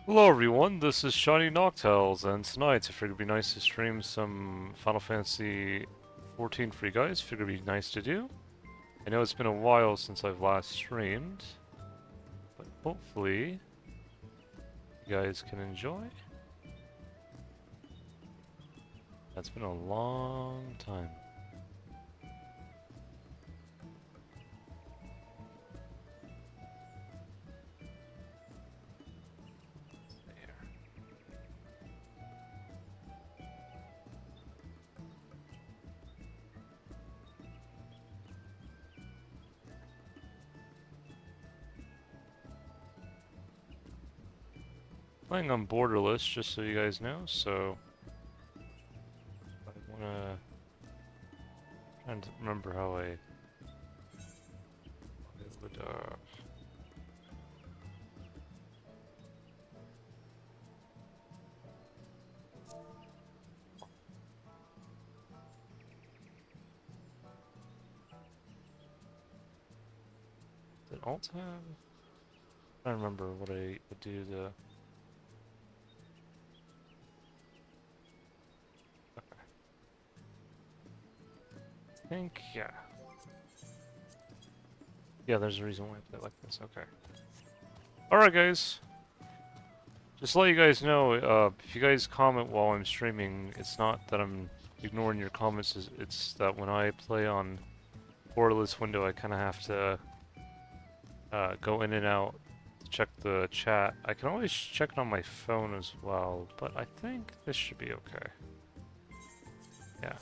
Hello everyone, this is Shiny Noctales, and tonight I figured it'd be nice to stream some Final Fantasy XIV for you guys. Figured it'd be nice to do. I know it's been a while since I've last streamed, but hopefully you guys can enjoy. That's been a long time. Playing on borderless, just so you guys know, so I trying to remember how I would did Alt have? I don't remember what I would do to think, yeah. Yeah, there's a reason why I play like this, okay. Alright guys. Just to let you guys know, if you guys comment while I'm streaming, it's not that I'm ignoring your comments, it's that when I play on borderless window, I kind of have to go in and out to check the chat. I can always check it on my phone as well, but I think this should be okay. Yeah.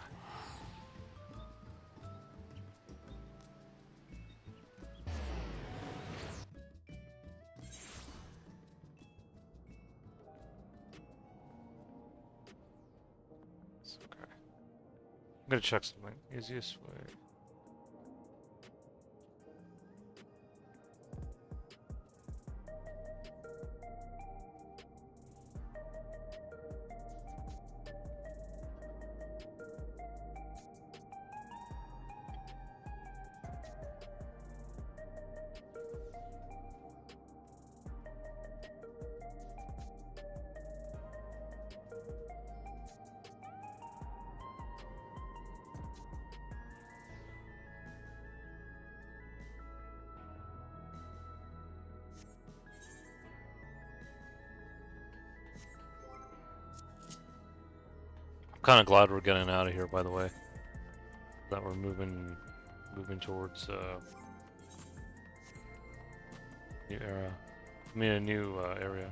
It's okay. I'm gonna check something. Easiest way. Kind of glad we're getting out of here, by the way. That we're moving towards new era. I mean, a new area.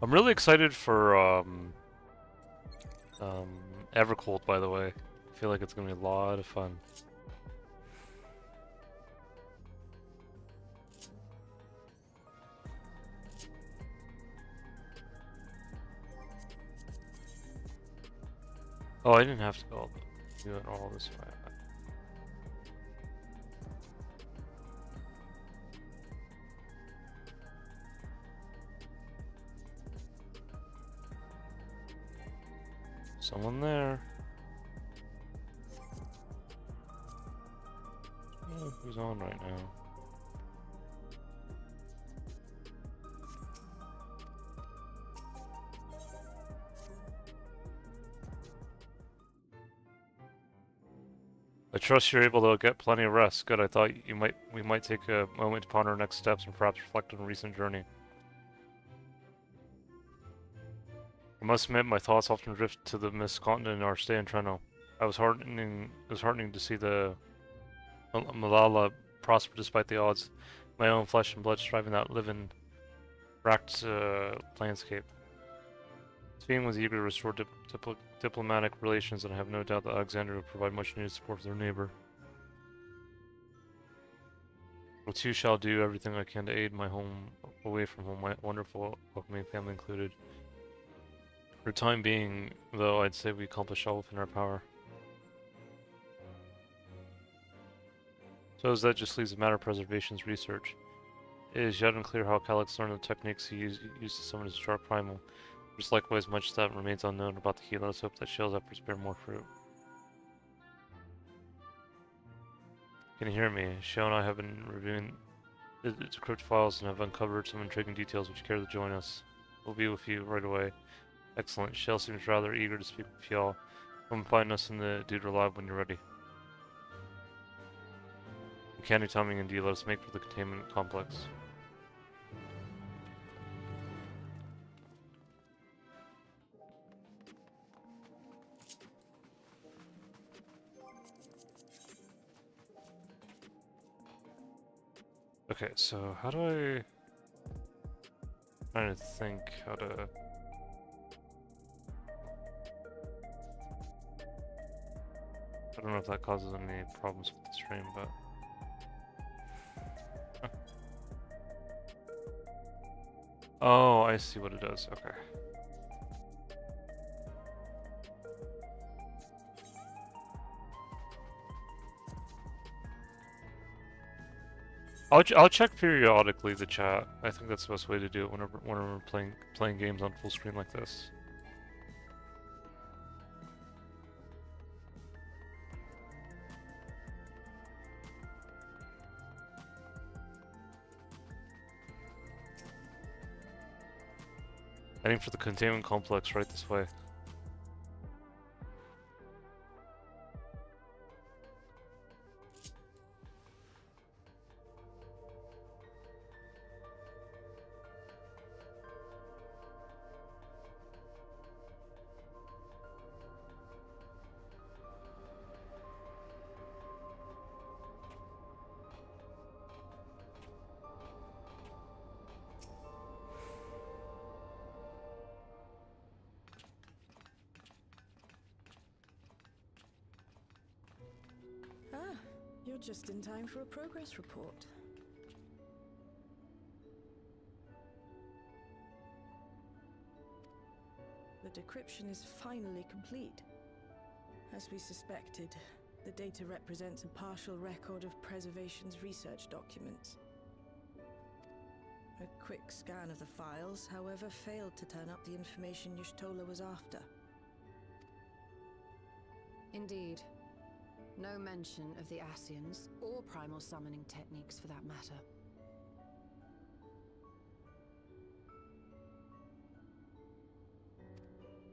I'm really excited for Evercold, by the way. I feel like it's gonna be a lot of fun. Oh, I didn't have to go do it all this way. Someone there. Oh, who's on right now? I trust you're able to get plenty of rest. Good, I thought we might take a moment to ponder our next steps and perhaps reflect on a recent journey. I must admit, my thoughts often drift to the mist continent in our stay in Treno. It was heartening to see the Malala prosper despite the odds. My own flesh and blood striving that live in racked landscape. Spain was eager to restore diplomatic relations, and I have no doubt that Alexandria will provide much needed support for their neighbor. I too shall do everything I can to aid my home away from home, my wonderful welcoming family included. For the time being, though, I'd say we accomplished all within our power. So as that just leaves the matter of preservation's research. It is yet unclear how Calyx learned the techniques he used to summon his dark primal. There's likewise much that remains unknown about the key. Let us hope that Shell's efforts bear more fruit. Can you hear me? Shell and I have been reviewing decrypt files and have uncovered some intriguing details. Would you care to join us? We'll be with you right away. Excellent. Shell seems rather eager to speak with y'all. Come find us in the Deidre Lab when you're ready. Uncanny timing indeed. Let us make for the containment complex. Okay, so how do I... trying to think how to... I don't know if that causes any problems with the stream, but... Huh. Oh, I see what it does. Okay. I'll check periodically the chat. I think that's the best way to do it whenever we're playing games on full screen like this. Heading for the containment complex right this way. You're just in time for a progress report. The decryption is finally complete. As we suspected, the data represents a partial record of Preservation's research documents. A quick scan of the files, however, failed to turn up the information Y'shtola was after. Indeed. No mention of the Ascians, or primal summoning techniques for that matter.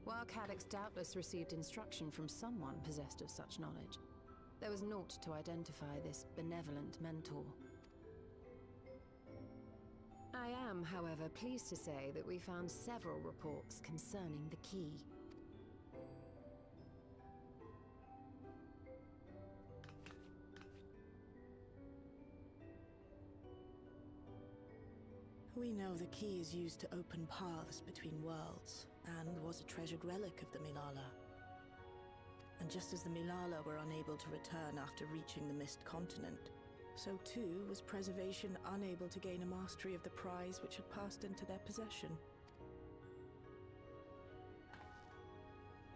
While Calyx doubtless received instruction from someone possessed of such knowledge, there was naught to identify this benevolent mentor. I am, however, pleased to say that we found several reports concerning the key. We know the key is used to open paths between worlds, and was a treasured relic of the Milala. And just as the Milala were unable to return after reaching the Mist Continent, so too was Preservation unable to gain a mastery of the prize which had passed into their possession.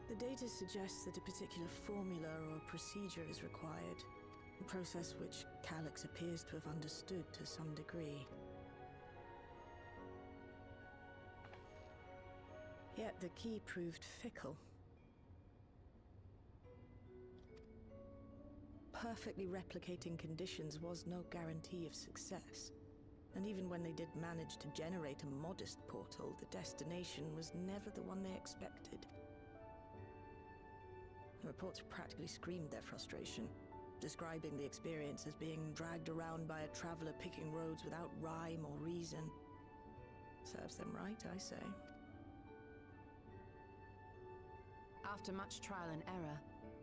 The data suggests that a particular formula or procedure is required, a process which Calyx appears to have understood to some degree. Yet the key proved fickle. Perfectly replicating conditions was no guarantee of success. And even when they did manage to generate a modest portal, the destination was never the one they expected. The reports practically screamed their frustration, describing the experience as being dragged around by a traveler picking roads without rhyme or reason. Serves them right, I say. After much trial and error,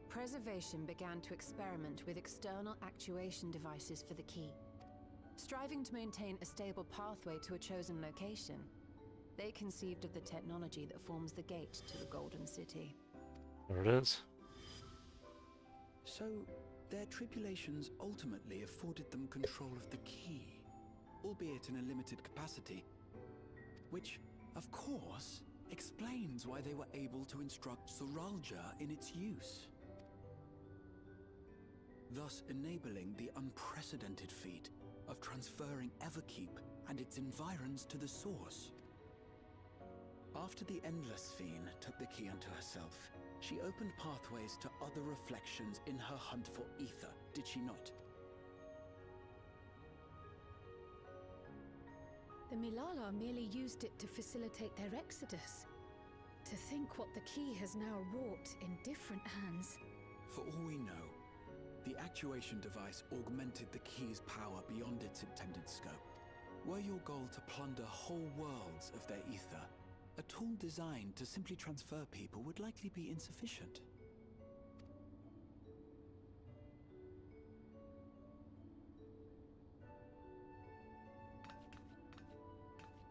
Preservation began to experiment with external actuation devices for the key. Striving to maintain a stable pathway to a chosen location, they conceived of the technology that forms the gate to the Golden City. There it is. So, their tribulations ultimately afforded them control of the key, albeit in a limited capacity, which, of course, explains why they were able to instruct Zoralja in its use, thus enabling the unprecedented feat of transferring Everkeep and its environs to the source. After the Endless Fiend took the key unto herself, she opened pathways to other reflections in her hunt for ether, did she not? The Milala merely used it to facilitate their exodus. To think what the key has now wrought in different hands. For all we know, the actuation device augmented the key's power beyond its intended scope. Were your goal to plunder whole worlds of their ether, a tool designed to simply transfer people would likely be insufficient.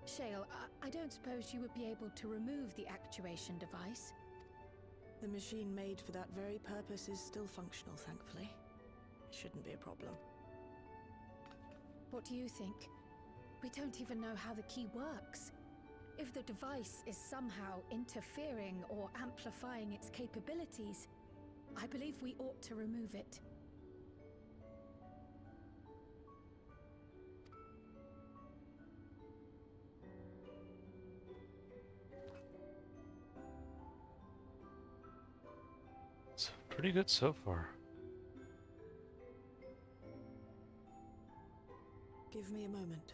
Shale, I don't suppose you would be able to remove the actuation device? The machine made for that very purpose is still functional, thankfully. It shouldn't be a problem. What do you think? We don't even know how the key works. If the device is somehow interfering or amplifying its capabilities, I believe we ought to remove it. It's pretty good so far. Give me a moment.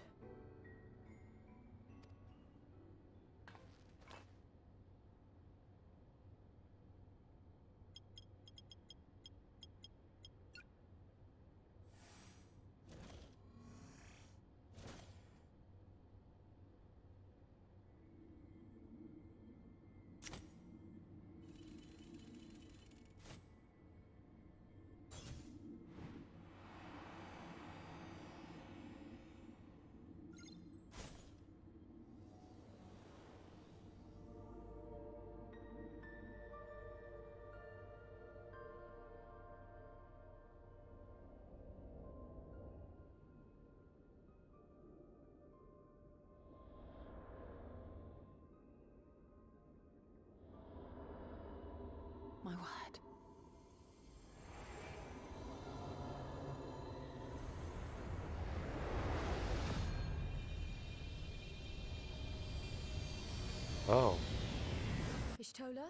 My word. Oh. Ishtola?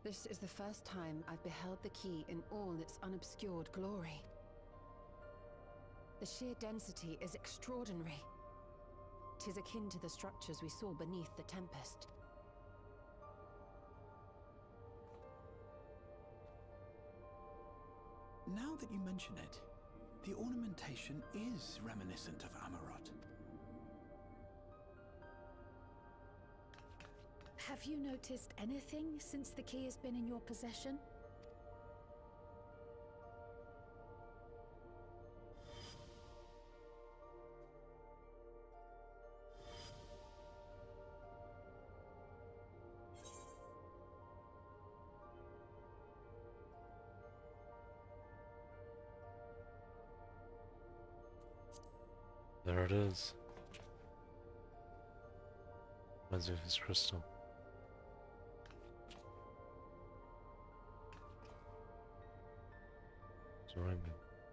This is the first time I've beheld the key in all its unobscured glory. The sheer density is extraordinary. 'Tis akin to the structures we saw beneath the Tempest. Now that you mention it, the ornamentation is reminiscent of Amarot. Have you noticed anything since the key has been in your possession? There it is. Reminds me of his crystal.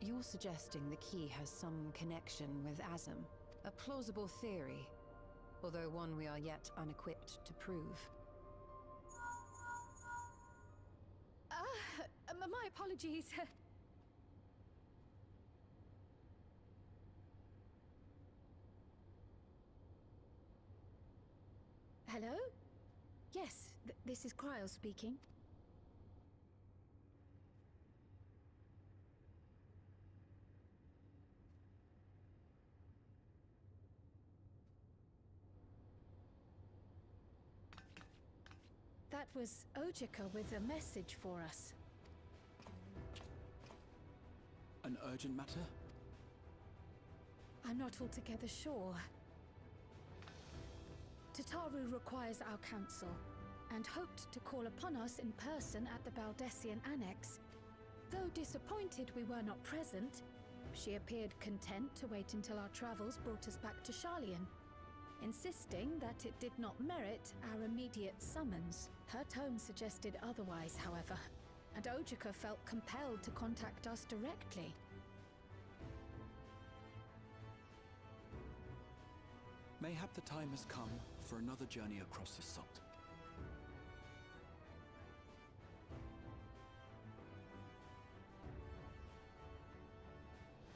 You're suggesting the key has some connection with Azam. A plausible theory, although one we are yet unequipped to prove. My apologies. Hello? Yes, this is Cryo speaking. That was Ojika with a message for us. An urgent matter? I'm not altogether sure. Tataru requires our counsel, and hoped to call upon us in person at the Baldessian Annex. Though disappointed we were not present, she appeared content to wait until our travels brought us back to Sharlayan, insisting that it did not merit our immediate summons. Her tone suggested otherwise, however, and Ojika felt compelled to contact us directly. Mayhap the time has come for another journey across the salt.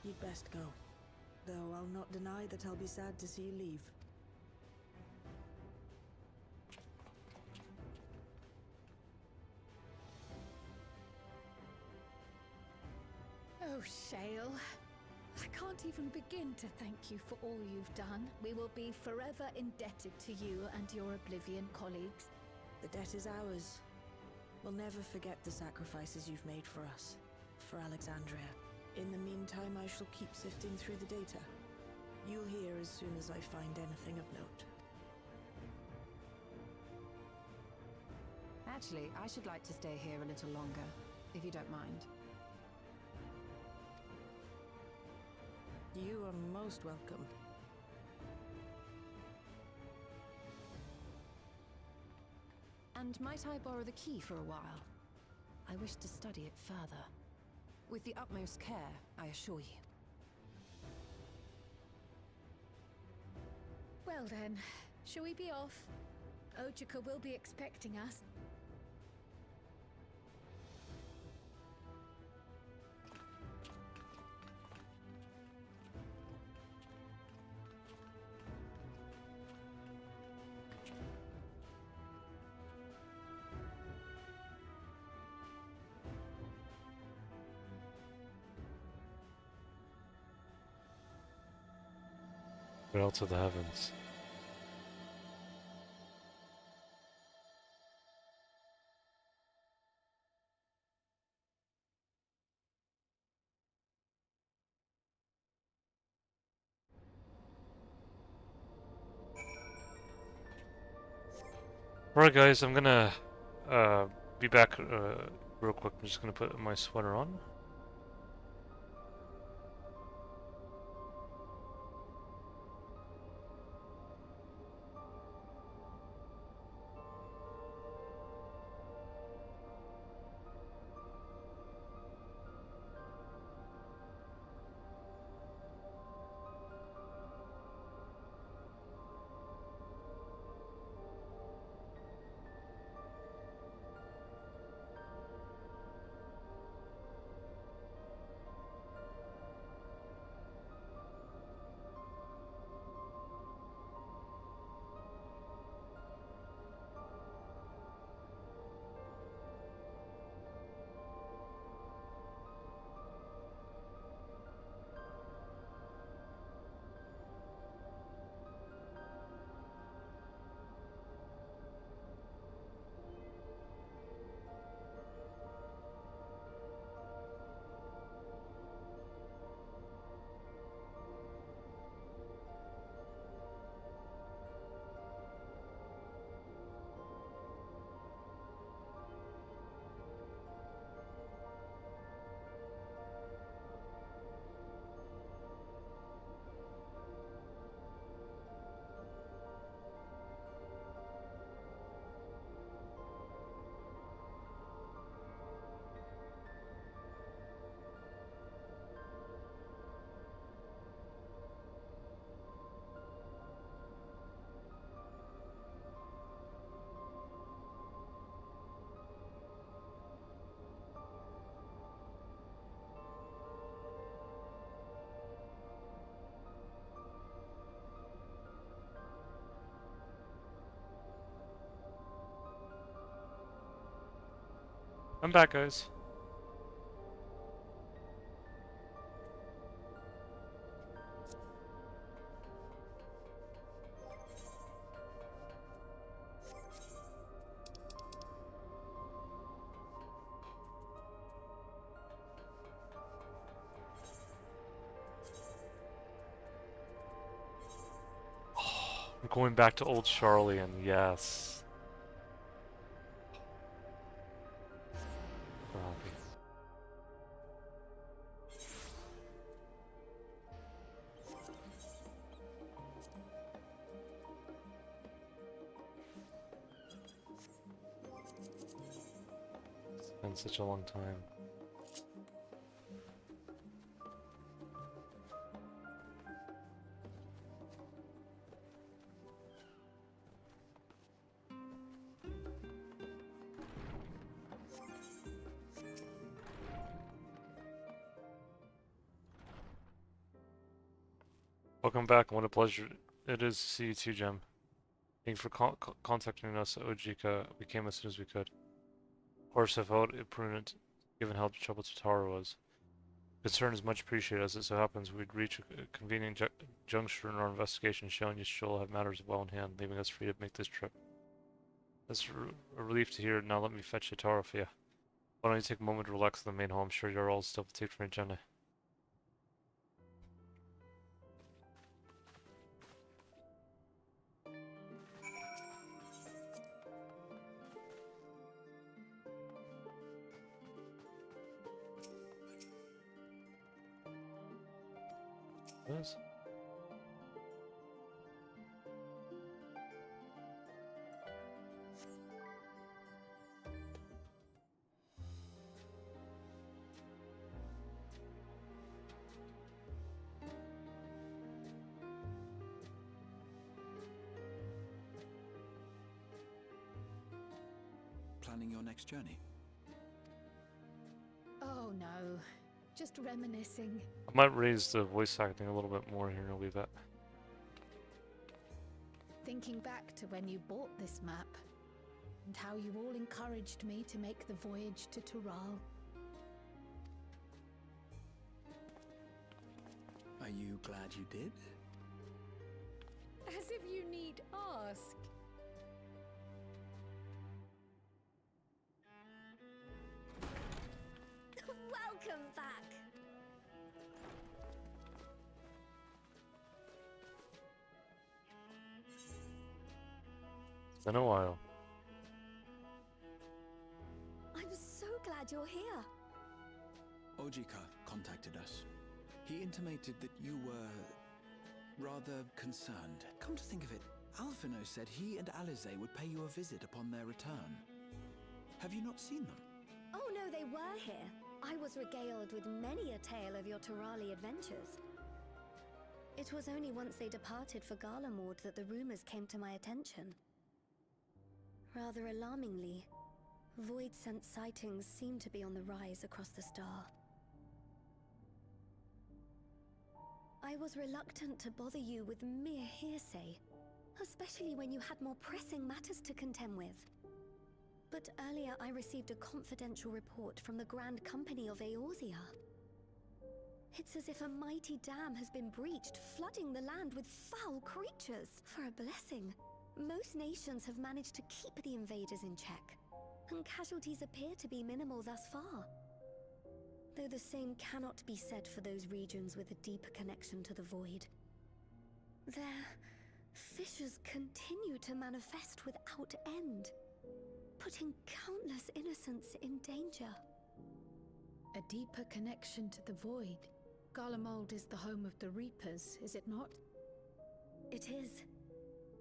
You'd best go. Though I'll not deny that I'll be sad to see you leave. Oh, Shale. I can't even begin to thank you for all you've done. We will be forever indebted to you and your Oblivion colleagues. The debt is ours. We'll never forget the sacrifices you've made for us, for Alexandria. In the meantime, I shall keep sifting through the data. You'll hear as soon as I find anything of note. Actually, I should like to stay here a little longer, if you don't mind. You are most welcome. And might I borrow the key for a while? I wish to study it further. With the utmost care, I assure you. Well then, shall we be off? Ojika will be expecting us. Trail to the heavens. Alright guys, I'm gonna be back real quick. I'm just gonna put my sweater on. I'm back, guys. We're going back to old Charlian, yes. Robbie. It's been such a long time. Welcome back, and what a pleasure it is to see you too, Jem. Thank you for contacting us at Ojika. We came as soon as we could. Of course, I felt it prudent, given how troubled Totaro was. Concern is much appreciated, as it so happens we'd reach a convenient juncture in our investigation, showing you she'll have matters well in hand, leaving us free to make this trip. It's a relief to hear. Now let me fetch Totaro for you. Why don't you take a moment to relax in the main hall? I'm sure you're all still fatigued from your journey. Yes. Planning your next journey? Oh no, just reminiscing. I might raise the voice acting a little bit more here, and I'll leave that. Thinking back to when you bought this map, and how you all encouraged me to make the voyage to Tural. Are you glad you did? As if you need ask. Welcome back. It's been a while. I'm so glad you're here. Ojika contacted us. He intimated that you were rather concerned. Come to think of it, Alphino said he and Alize would pay you a visit upon their return. Have you not seen them? Oh no, they were here. I was regaled with many a tale of your Turali adventures. It was only once they departed for Garlemord that the rumors came to my attention. Rather alarmingly, void-sent sightings seem to be on the rise across the star. I was reluctant to bother you with mere hearsay, especially when you had more pressing matters to contend with. But earlier I received a confidential report from the Grand Company of Eorzea. It's as if a mighty dam has been breached, flooding the land with foul creatures. For a blessing, most nations have managed to keep the invaders in check, and casualties appear to be minimal thus far. Though the same cannot be said for those regions with a deeper connection to the void. Their fissures continue to manifest without end, putting countless innocents in danger. A deeper connection to the void. Garlemald is the home of the Reapers, is it not? It is.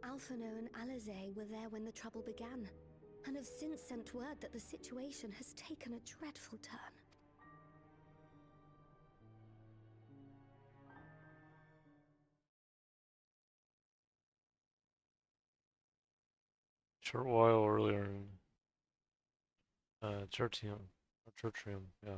Alphino and Alize were there when the trouble began, and have since sent word that the situation has taken a dreadful turn. Short while earlier in Tertium, or Tertium, yeah.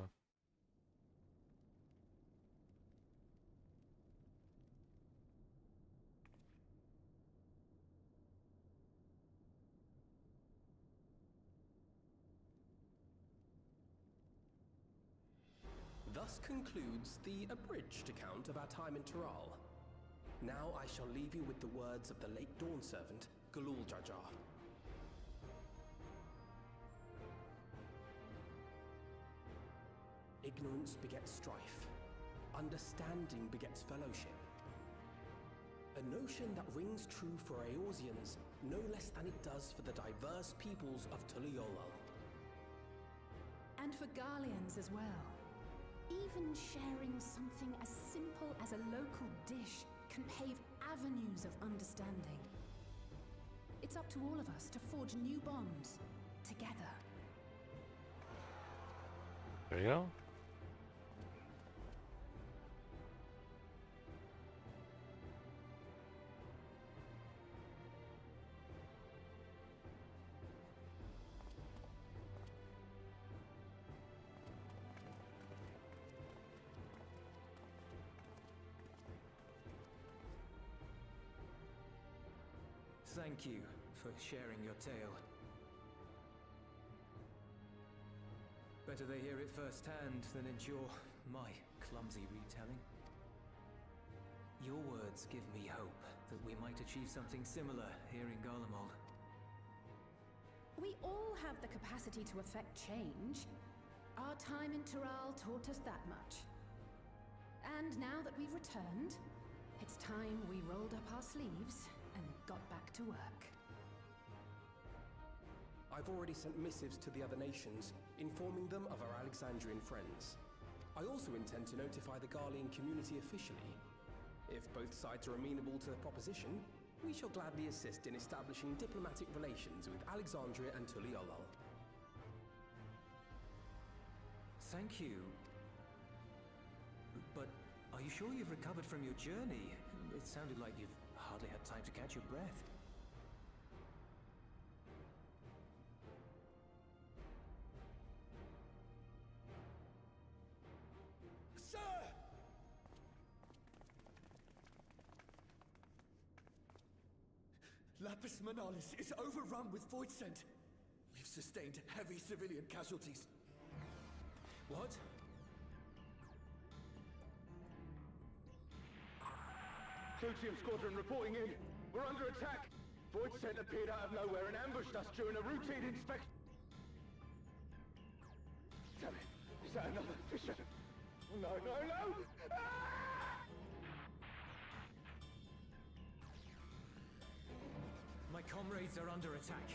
Thus concludes the abridged account of our time in Tural. Now I shall leave you with the words of the late Dawn servant, Galul Jajar. Ignorance begets strife. Understanding begets fellowship. A notion that rings true for Eorzeans no less than it does for the diverse peoples of Tuliyollal. And for Garleans as well. Even sharing something as simple as a local dish can pave avenues of understanding. It's up to all of us to forge new bonds, together. There you go. Thank you for sharing your tale. Better they hear it firsthand than endure my clumsy retelling. Your words give me hope that we might achieve something similar here in Garlemald. We all have the capacity to affect change. Our time in Tural taught us that much. And now that we've returned, it's time we rolled up our sleeves and got back to work. I've already sent missives to the other nations, informing them of our Alexandrian friends. I also intend to notify the Garlean community officially. If both sides are amenable to the proposition, we shall gladly assist in establishing diplomatic relations with Alexandria and Tuliolol. Thank you. But are you sure you've recovered from your journey? It sounded like you've hardly had time to catch your breath. Sir! Lapis Manalis is overrun with void scent. We've sustained heavy civilian casualties. What? Clutium Squadron reporting in. We're under attack. Void scent appeared out of nowhere and ambushed us during a routine inspection. Damn it. Is that another fisher? No, no, no! Ah! My comrades are under attack.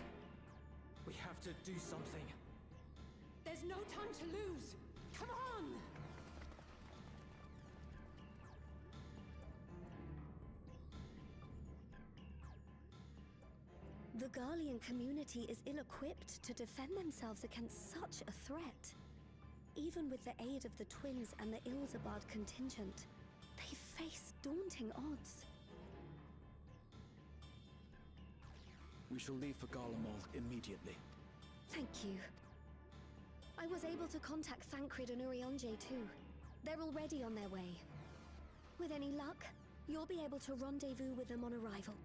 We have to do something. There's no time to lose! Come on! The Garlean community is ill-equipped to defend themselves against such a threat. Even with the aid of the twins and the Ilzabard contingent, they face daunting odds. We shall leave for Garlemald immediately. Thank you. I was able to contact Thancred and Urianger too. They're already on their way. With any luck, you'll be able to rendezvous with them on arrival.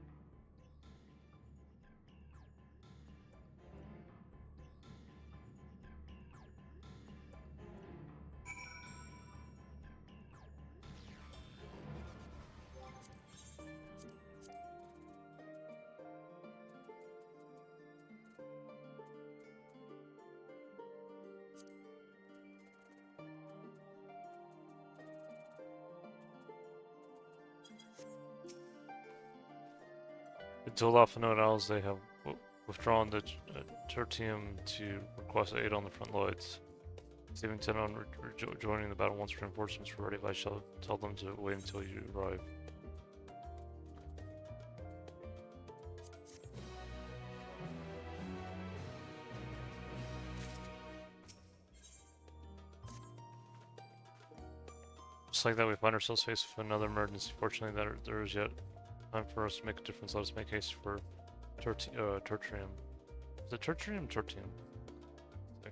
Until Lafayette Owls, they have withdrawn the tertium to request aid on the front lines. If they intend on joining the battle once reinforcements are ready, I shall tell them to wait until you arrive. Just like that, we find ourselves faced with another emergency. Fortunately, there is yet time for us to make a difference. Let us make haste for tertium. Is it tertium? Tertium. Okay.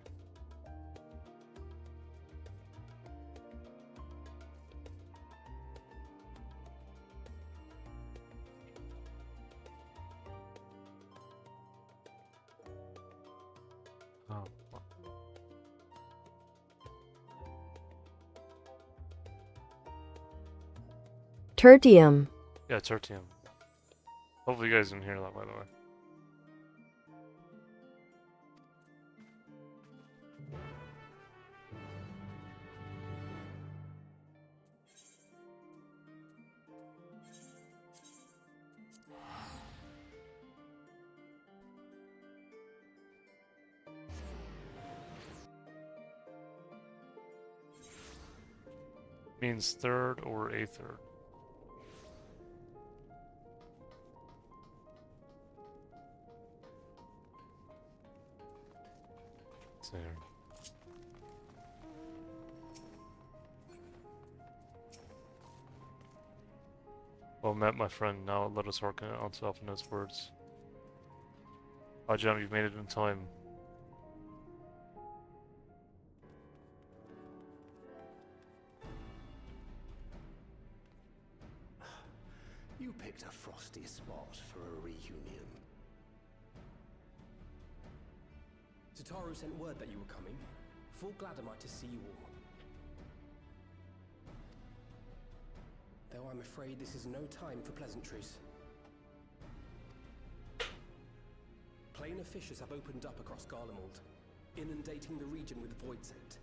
Oh. Tertium. Yeah, tertium. Hopefully you guys didn't hear that, by the way. Means third or aether. There. Well met, my friend. Now let us hearken onto Alphinaud's words. Ah, Gem, you've made it in time. You picked picked a frosty spot for a reunion. Tataru sent word that you were coming. Full glad am I to see you all. Though I'm afraid this is no time for pleasantries. Planar fissures have opened up across Garlemald, inundating the region with void scent.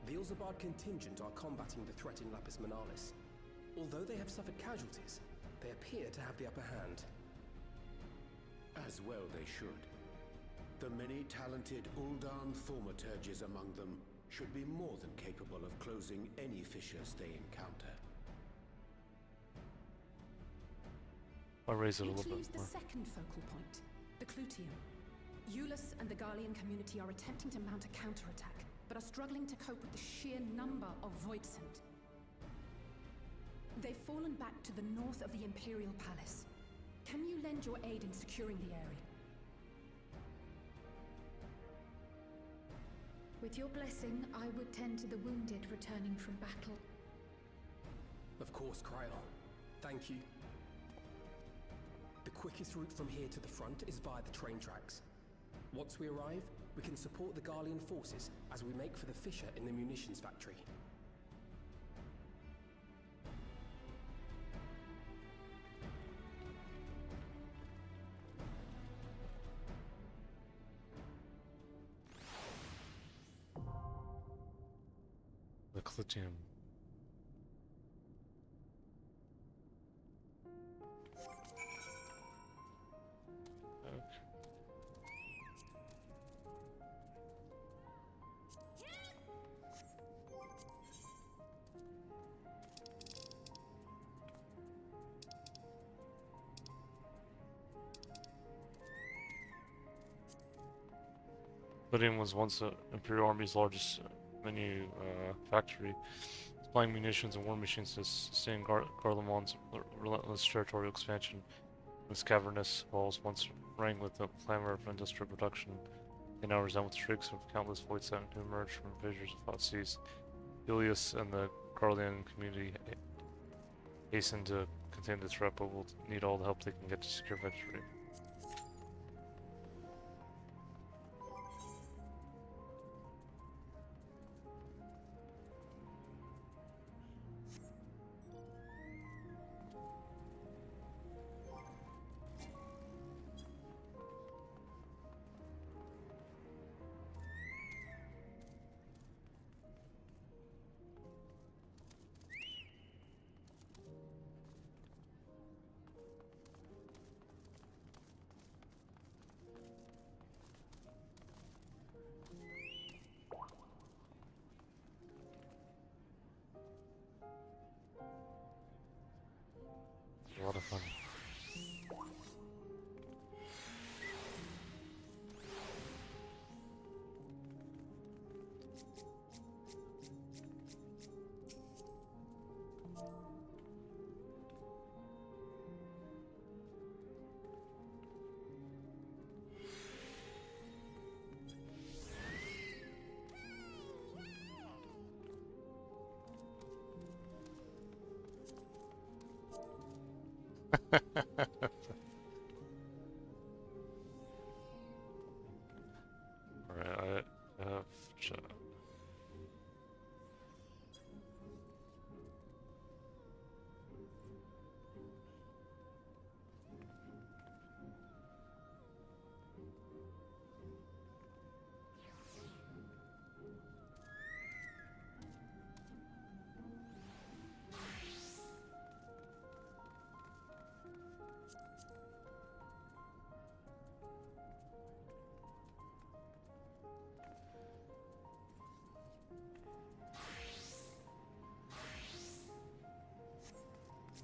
The Ilzabard contingent are combating the threat in Lapis Manalis. Although they have suffered casualties, they appear to have the upper hand. As well they should. The many talented Uldan thaumaturges among them should be more than capable of closing any fissures they encounter. I'll raise it a Let's little use bit the more. second focal point, the Clutium. Eulus and the Garlean community are attempting to mount a counterattack, but are struggling to cope with the sheer number of void scent. They've fallen back to the north of the Imperial Palace. Can you lend your aid in securing the area? With your blessing, I would tend to the wounded returning from battle. Of course, Cryle. Thank you. The quickest route from here to the front is via the train tracks. Once we arrive, we can support the Garlean forces as we make for the fissure in the munitions factory. The Clutium. Okay. Clutium was once the Imperial Army's largest menu factory, supplying munitions and war machines to sustain Garlemald's relentless territorial expansion. Its cavernous walls once rang with the clamor of industrial production. They now resound with shrieks of countless void scent who emerged from fissures of hot seas. Julius and the Garlean community hasten to contain the threat, but will need all the help they can get to secure victory. A lot of fun. Alright, I have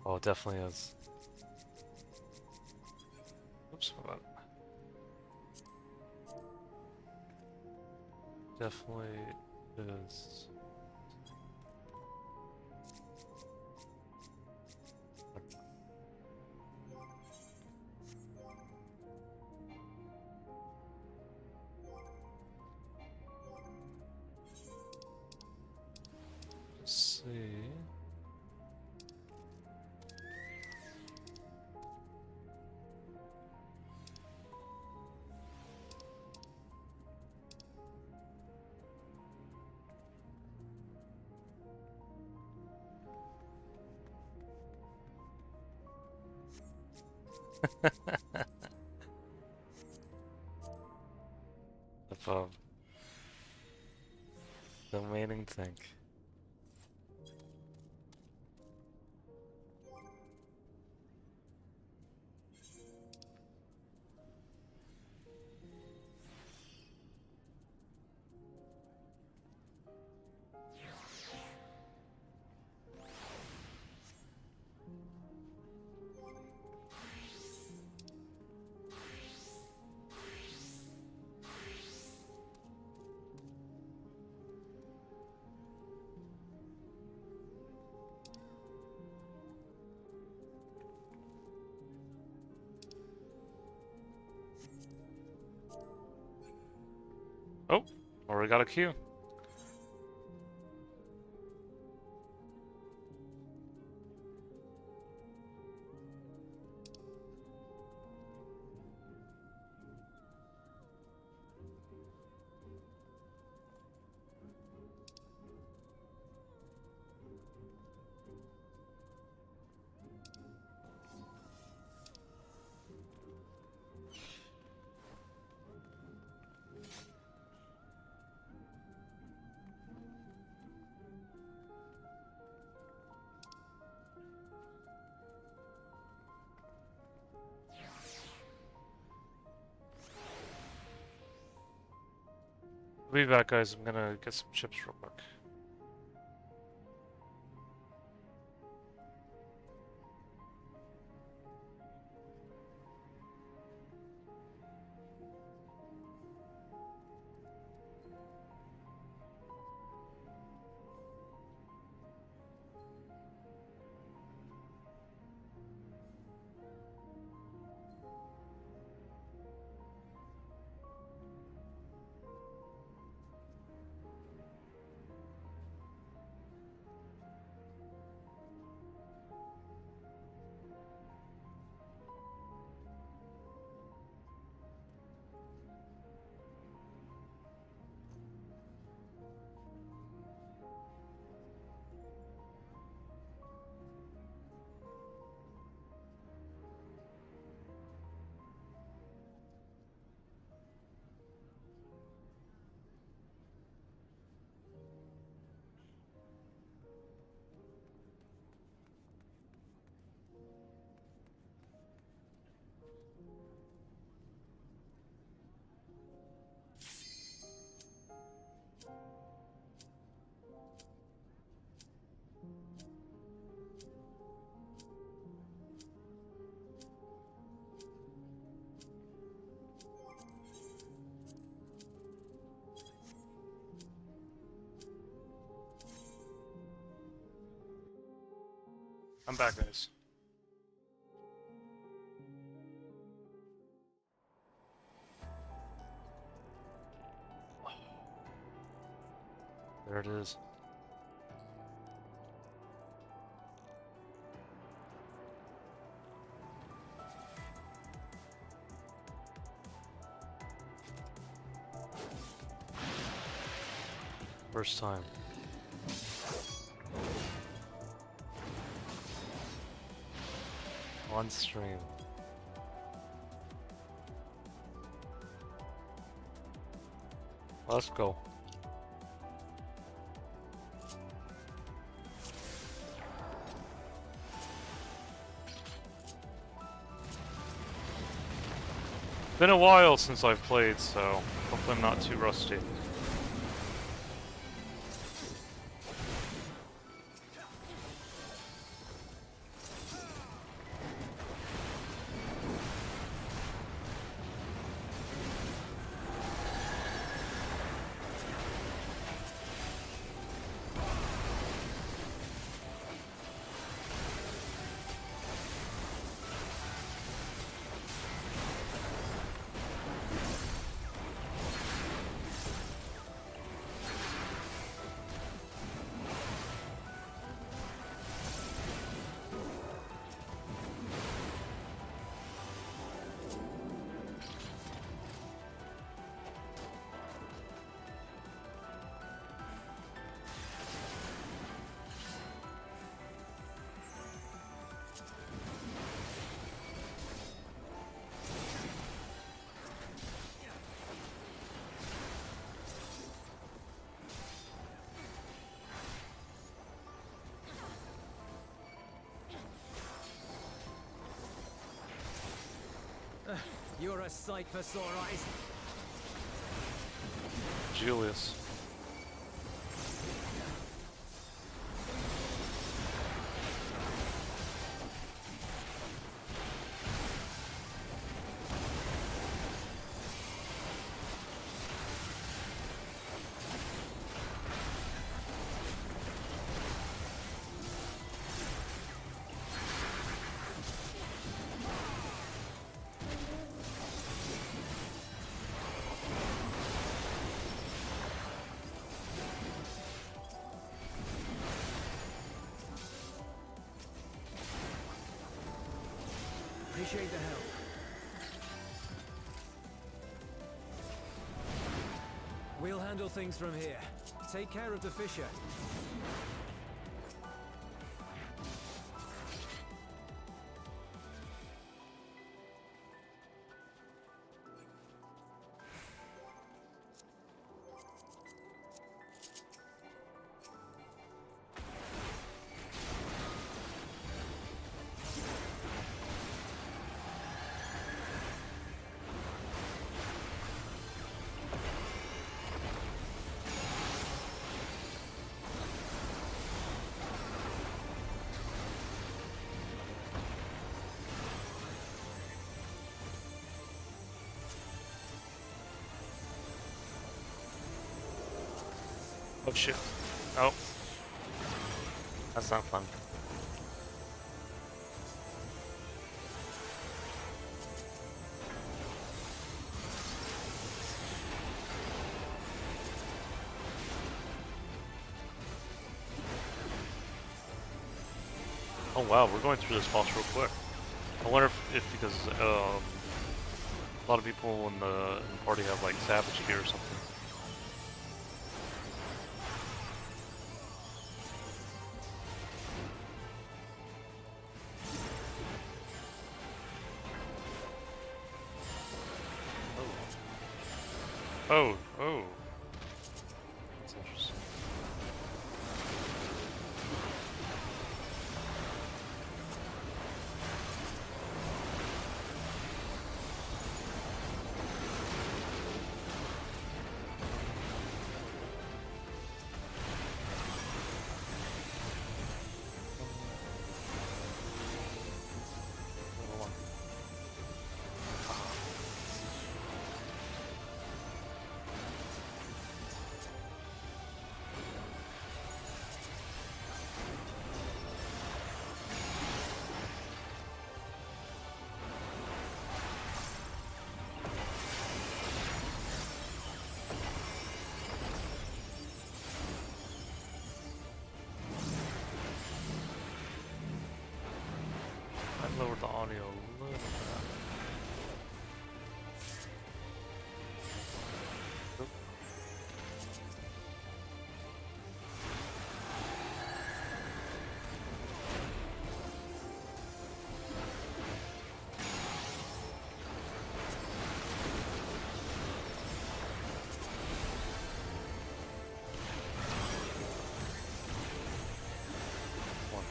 Oh, it definitely is. Oops, hold on. Definitely is. Let's see. Above. The remaining thing. Oh, already got a queue. I'll be back, guys. I'm gonna get some chips real quick. I'm back, guys. There it is. First time. On stream. Let's go. Been a while since I've played, so hopefully I'm not too rusty. You're a sight for sore eyes. Julius. Appreciate the help. We'll handle things from here. Take care of the Fisher. Oh shit. Oh. That's not fun. Oh wow, we're going through this boss real quick. I wonder if because a lot of people in the party have like savage gear or something. Oh, oh. That's interesting. I lowered the audio a little bit. Oop. One.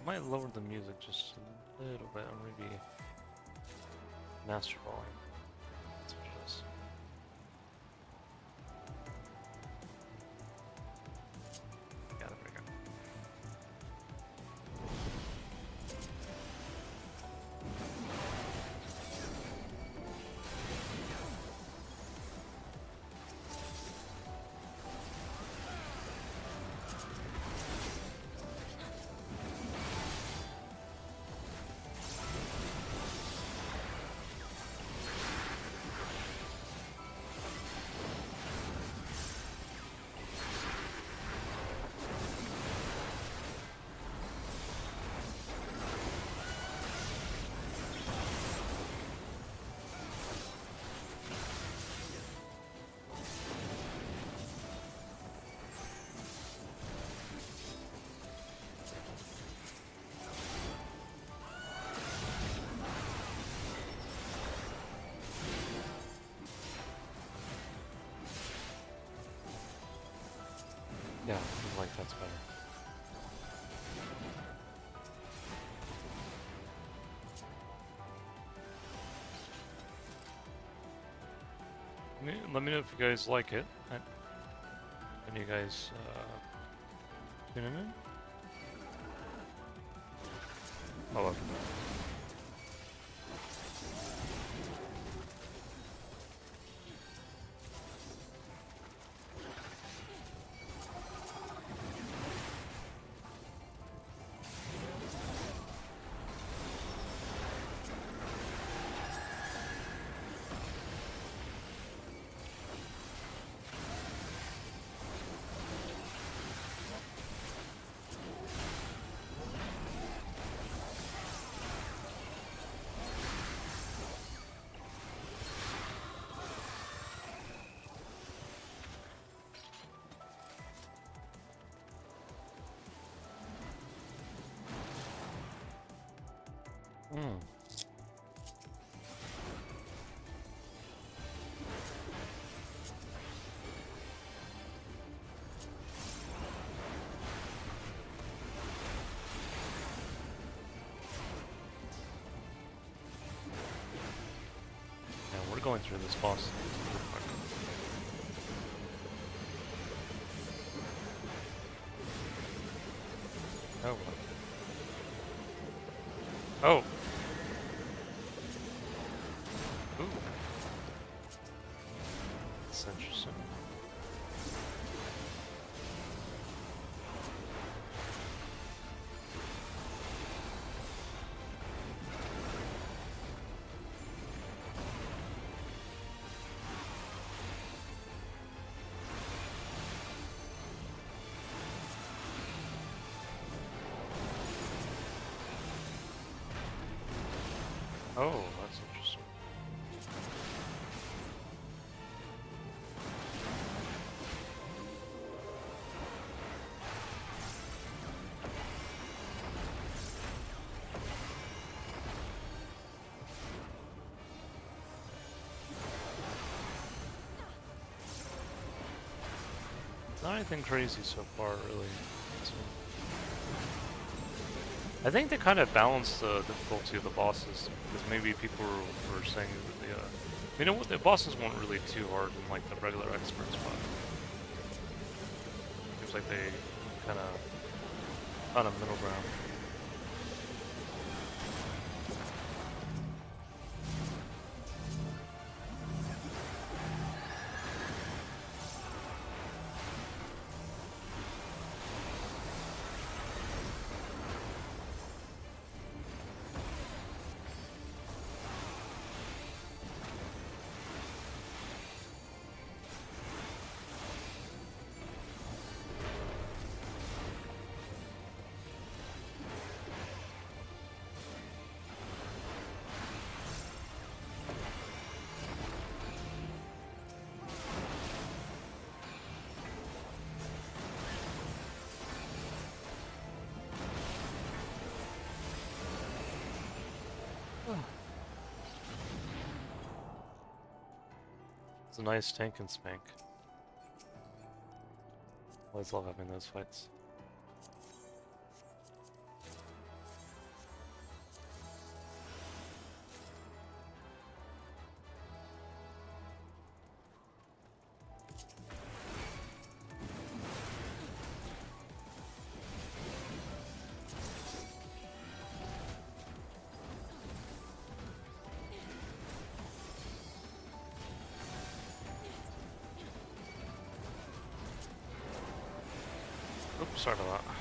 I might lower the music just a little bit, or maybe master volume. That's what it is. Yeah, there we go. Yeah, I feel like that's better. Let me know if you guys like it. Can you guys tune in? Oh, okay. We're going through this boss. Oh. Oh. Ooh. That's interesting. Oh, that's interesting. It's not anything crazy so far, really. I think they kind of balance the difficulty of the bosses, because maybe people were saying that you know what, the bosses weren't really too hard in like the regular experts, but seems like they kind of found a middle ground. It's a nice tank and spank. Always love having those fights. Oops, sorry about that.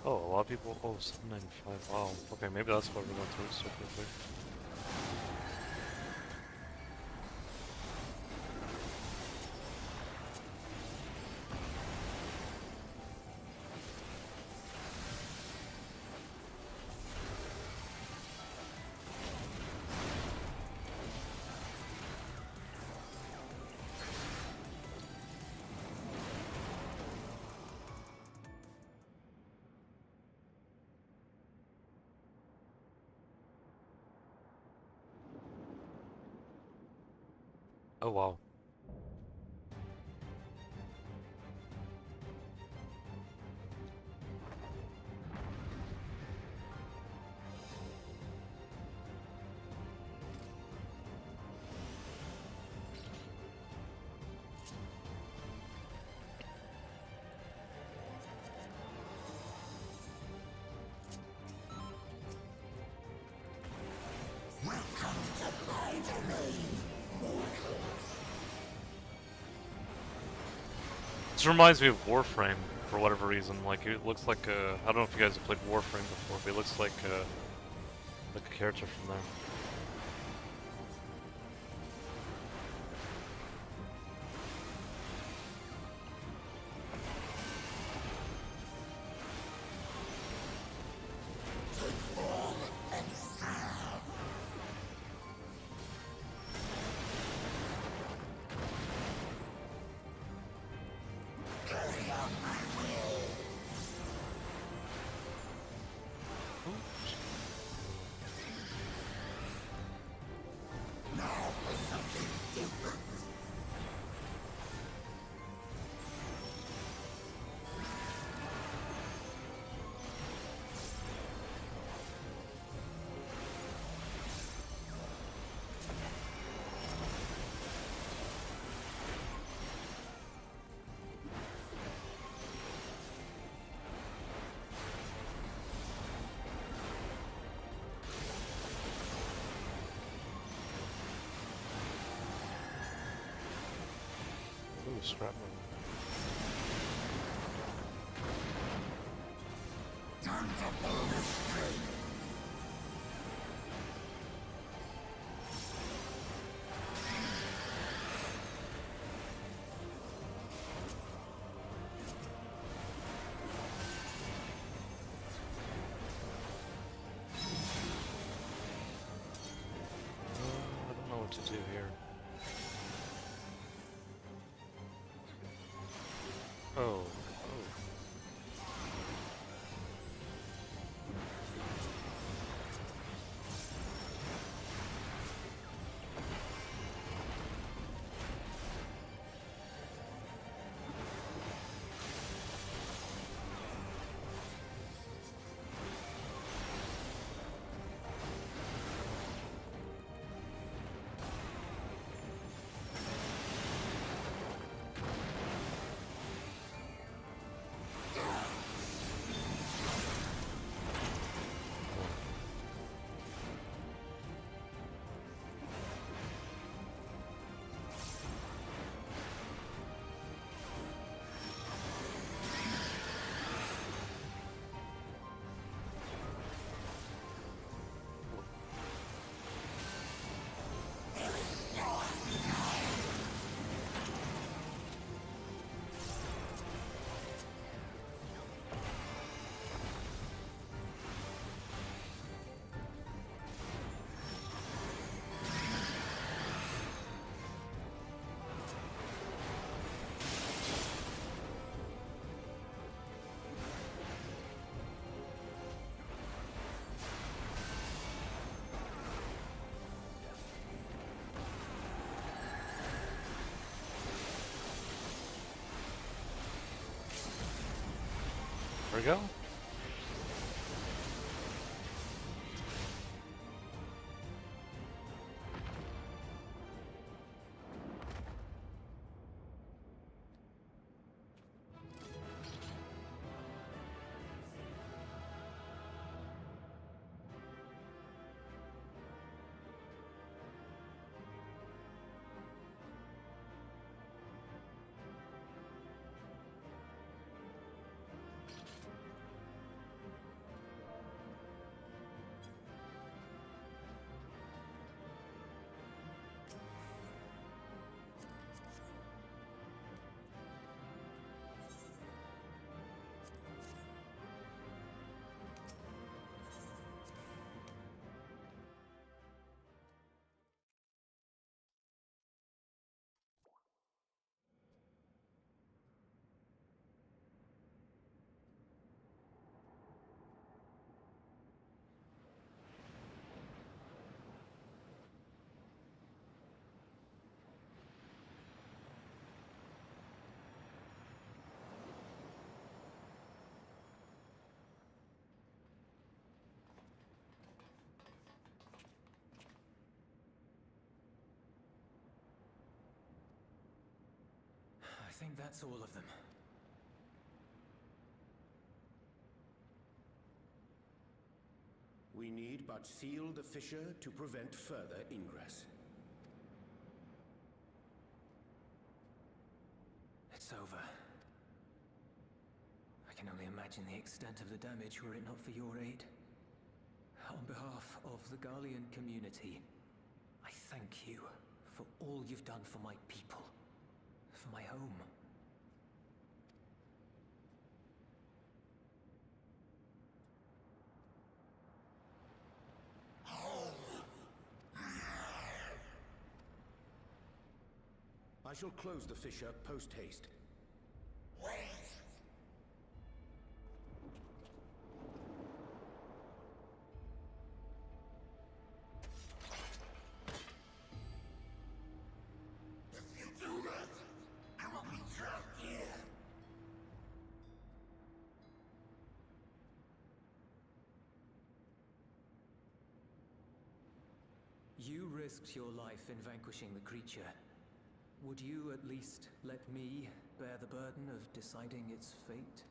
Oh, a lot of people. Oh, 795. Wow. Okay, maybe that's why we're going through it so quickly. Oh, wow. This reminds me of Warframe for whatever reason. Like it looks like I don't know if you guys have played Warframe before, but it looks like a character from there. Ooh, scrap metal. I don't know what to do here. Oh. There we go. That's all of them. We need but seal the fissure to prevent further ingress. It's over. I can only imagine the extent of the damage were it not for your aid. On behalf of the Garlean community, I thank you for all you've done for my people, for my home. I shall close the fissure post-haste. You risked your life in vanquishing the creature. Would you at least let me bear the burden of deciding its fate?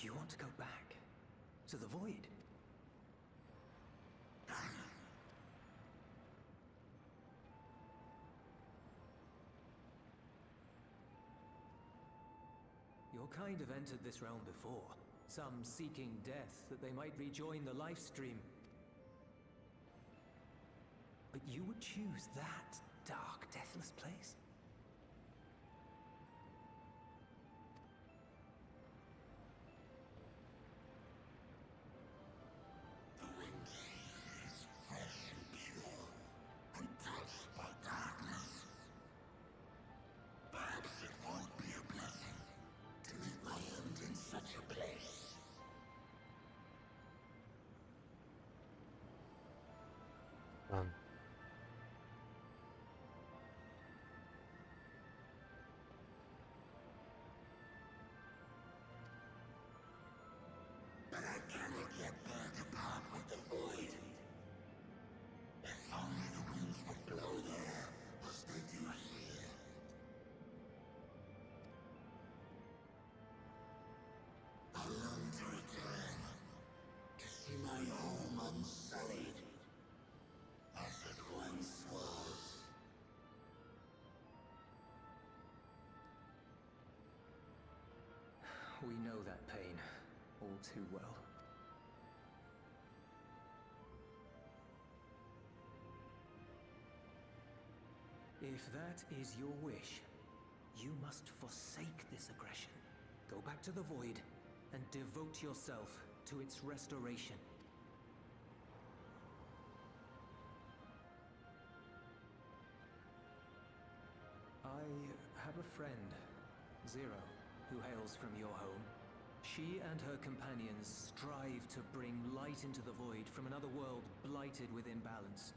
You want to go back? To the Void? Your kind have entered this realm before. Some seeking death that they might rejoin the life stream. But you would choose that dark, deathless place? But I cannot yet bear to part with the Void. If only the winds would blow there, as they do here. I long to return, to see my home unsullied, as it once was. We know that pain all too well. If that is your wish, you must forsake this aggression. Go back to the Void and devote yourself to its restoration. I have a friend, Zero, who hails from your home. She and her companions strive to bring light into the Void from another world blighted with imbalance.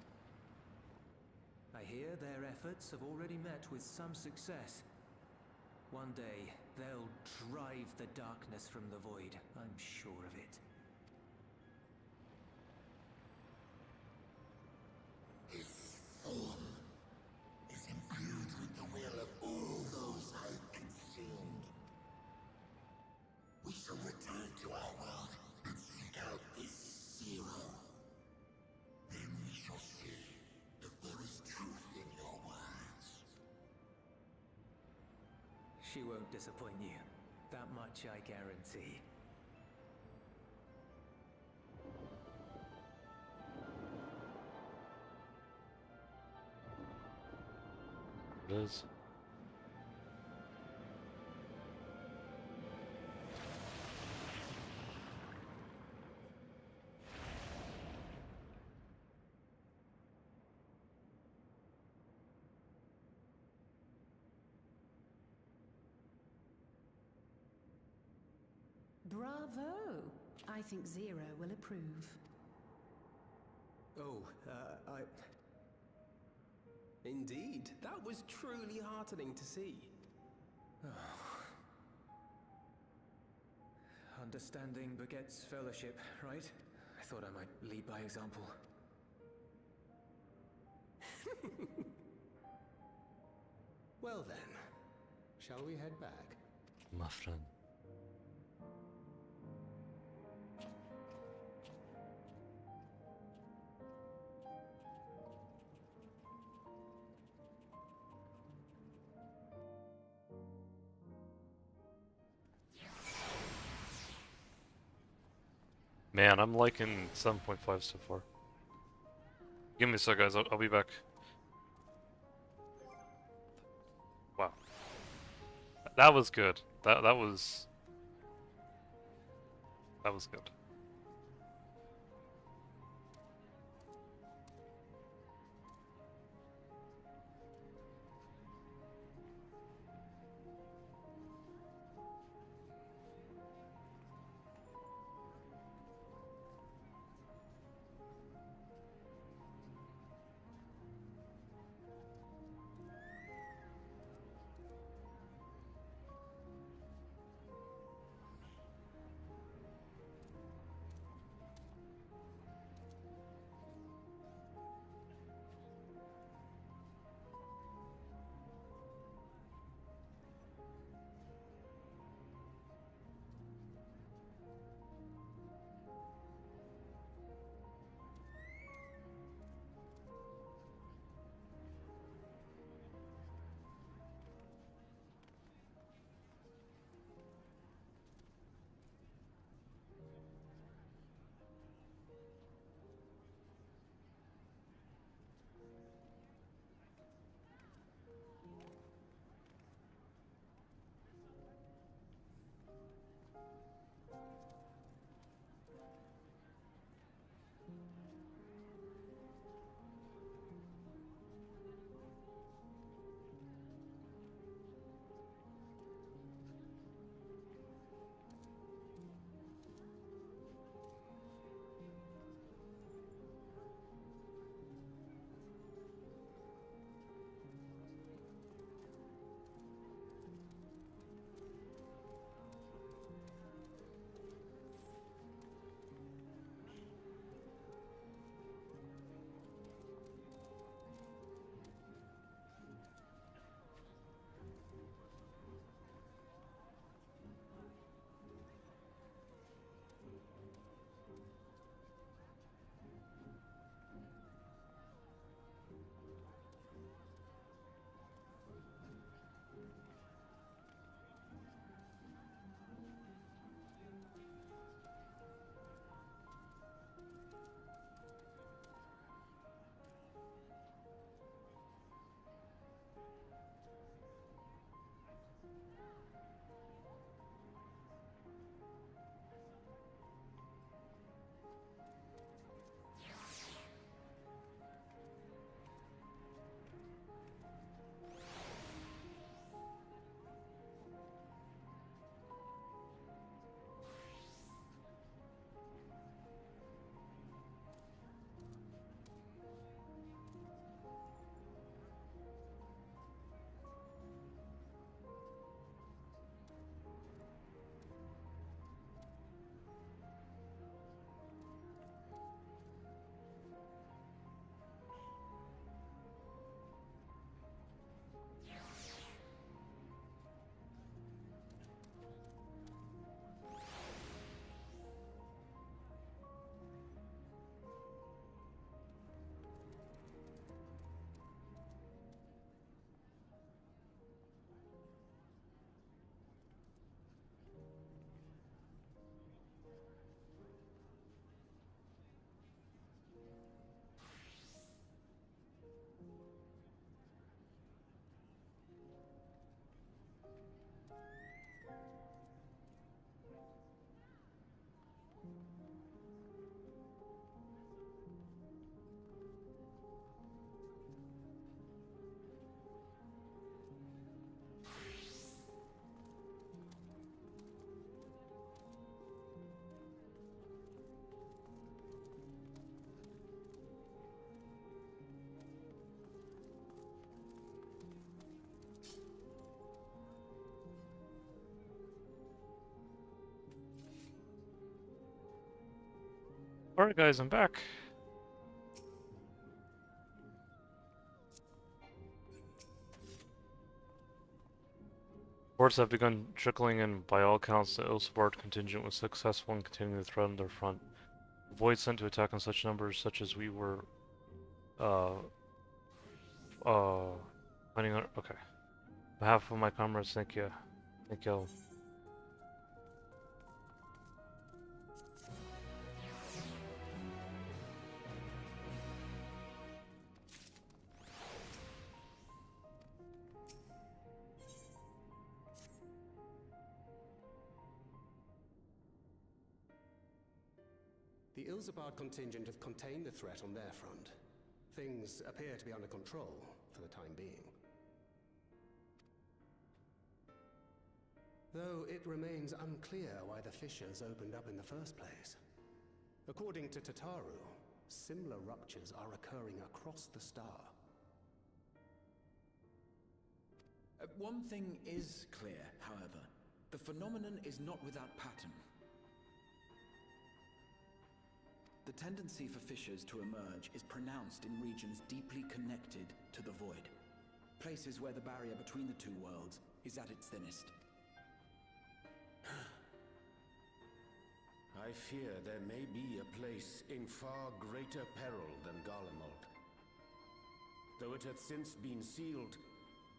I hear their efforts have already met with some success. One day, they'll drive the darkness from the Void, I'm sure of it. His form is imbued with the will of all those I consumed. We shall return to our world and seek out this Zero. Then we shall see if there is truth in your words. She won't disappoint you. That much I guarantee. It is. Bravo! I think Zero will approve. Oh, Indeed, that was truly heartening to see. Understanding begets fellowship, right? I thought I might lead by example. Well then, shall we head back? My friend. Man, I'm liking 7.5 so far. Give me a sec, guys. I'll be back. Wow, that was good. That was good. Alright guys, I'm back. Reports have begun trickling in. By all accounts, the Ilsebard contingent was successful in containing the threat on their front. The Void sent to attack in such numbers such as we were planning on. Okay. On behalf of my comrades, thank you. Thank you. The Ilsebard contingent have contained the threat on their front. Things appear to be under control for the time being. Though it remains unclear why the fissures opened up in the first place. According to Tataru, similar ruptures are occurring across the star. One thing is clear, however. The phenomenon is not without pattern. The tendency for fissures to emerge is pronounced in regions deeply connected to the void. Places where the barrier between the two worlds is at its thinnest. I fear there may be a place in far greater peril than Garlemald. Though it hath since been sealed,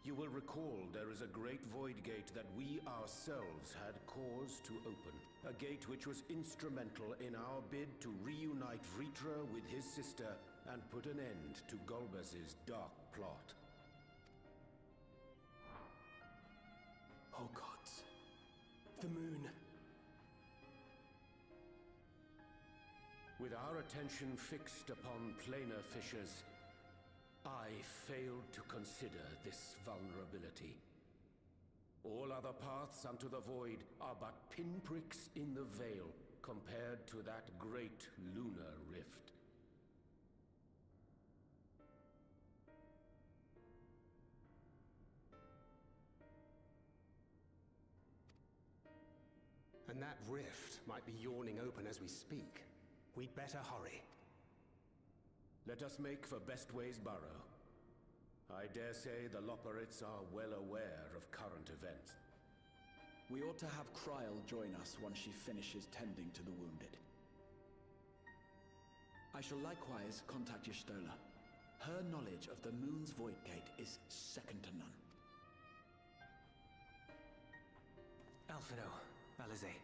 you will recall there is a great void gate that we ourselves had cause to open. A gate which was instrumental in our bid to reunite Vritra with his sister and put an end to Golbez's dark plot. Oh gods. The moon. With our attention fixed upon planar fissures, I failed to consider this vulnerability. All other paths unto the void are but pinpricks in the veil compared to that great lunar rift. And that rift might be yawning open as we speak. We'd better hurry. Let us make for Bestway's Burrow. I dare say the Loporrits are well aware of current events. We ought to have Kryl join us once she finishes tending to the wounded. I shall likewise contact Y'shtola. Her knowledge of the moon's void gate is second to none. Alphino, Alize,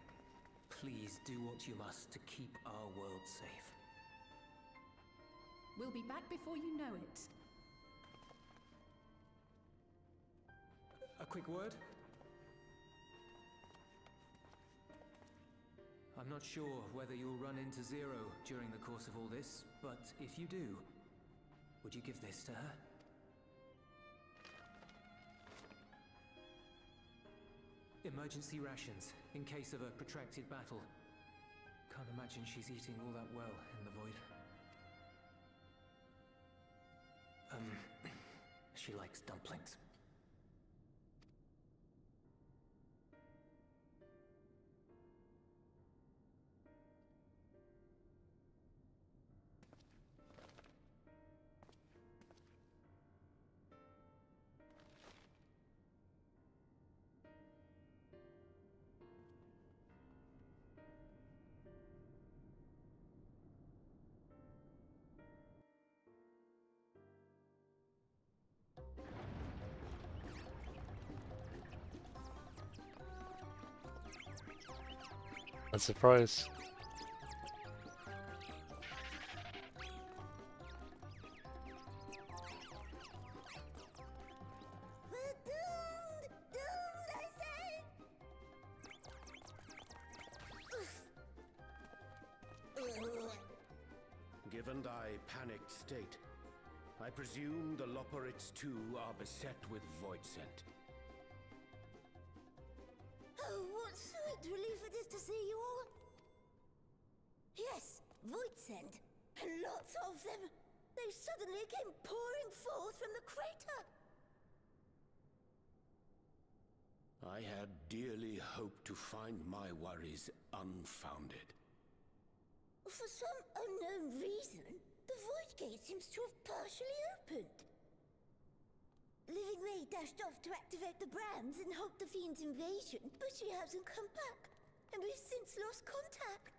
please do what you must to keep our world safe. We'll be back before you know it. A quick word? I'm not sure whether you'll run into Zero during the course of all this, but if you do, would you give this to her? Emergency rations, in case of a protracted battle. Can't imagine she's eating all that well in the void. She likes dumplings. A surprise. We're doomed! Doomed, I say! Given thy panicked state, I presume the Loporrits too are beset with void scent. Oh, what sweet relief it is to see you all! Yes, void scent. Lots of them. They suddenly came pouring forth from the crater. I had dearly hoped to find my worries unfounded. For some unknown reason, the Void Gate seems to have partially opened. Living Ray dashed off to activate the brands and halt the Fiend's invasion, but she hasn't come back, and we've since lost contact.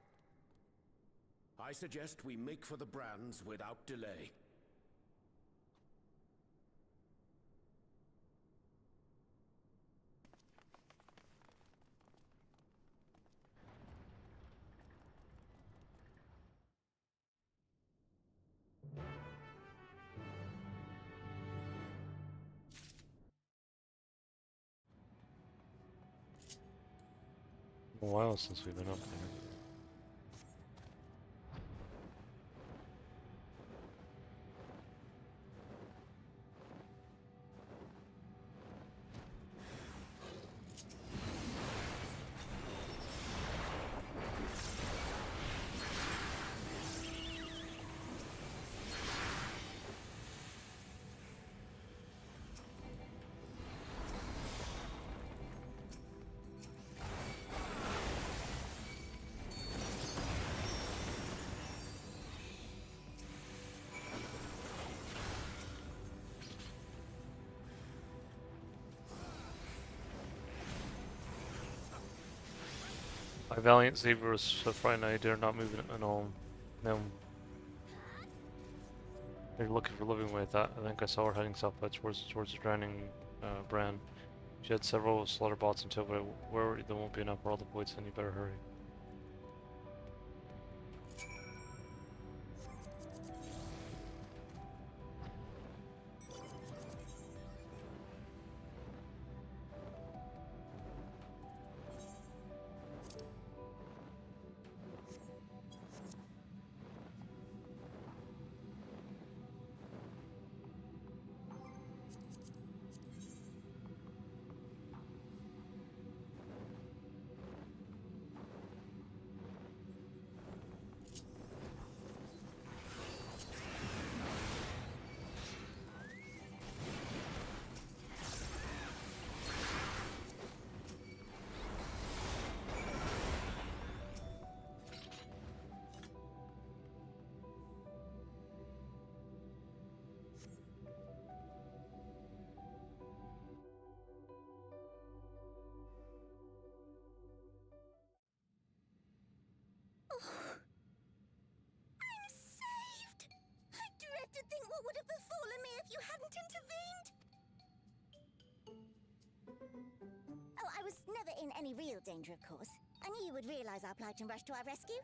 I suggest we make for the brands without delay. A while since we've been up there. My valiant saber was so frightened I dare not move it at all. No. They're looking for living way. I think I saw her heading southwest towards the drowning brand. She had several slaughter bots until, but where there won't be enough for all the voids, then you better hurry. I'm saved! I dread to think what would have befallen me if you hadn't intervened! Oh, I was never in any real danger, of course. I knew you would realize our plight and rush to our rescue.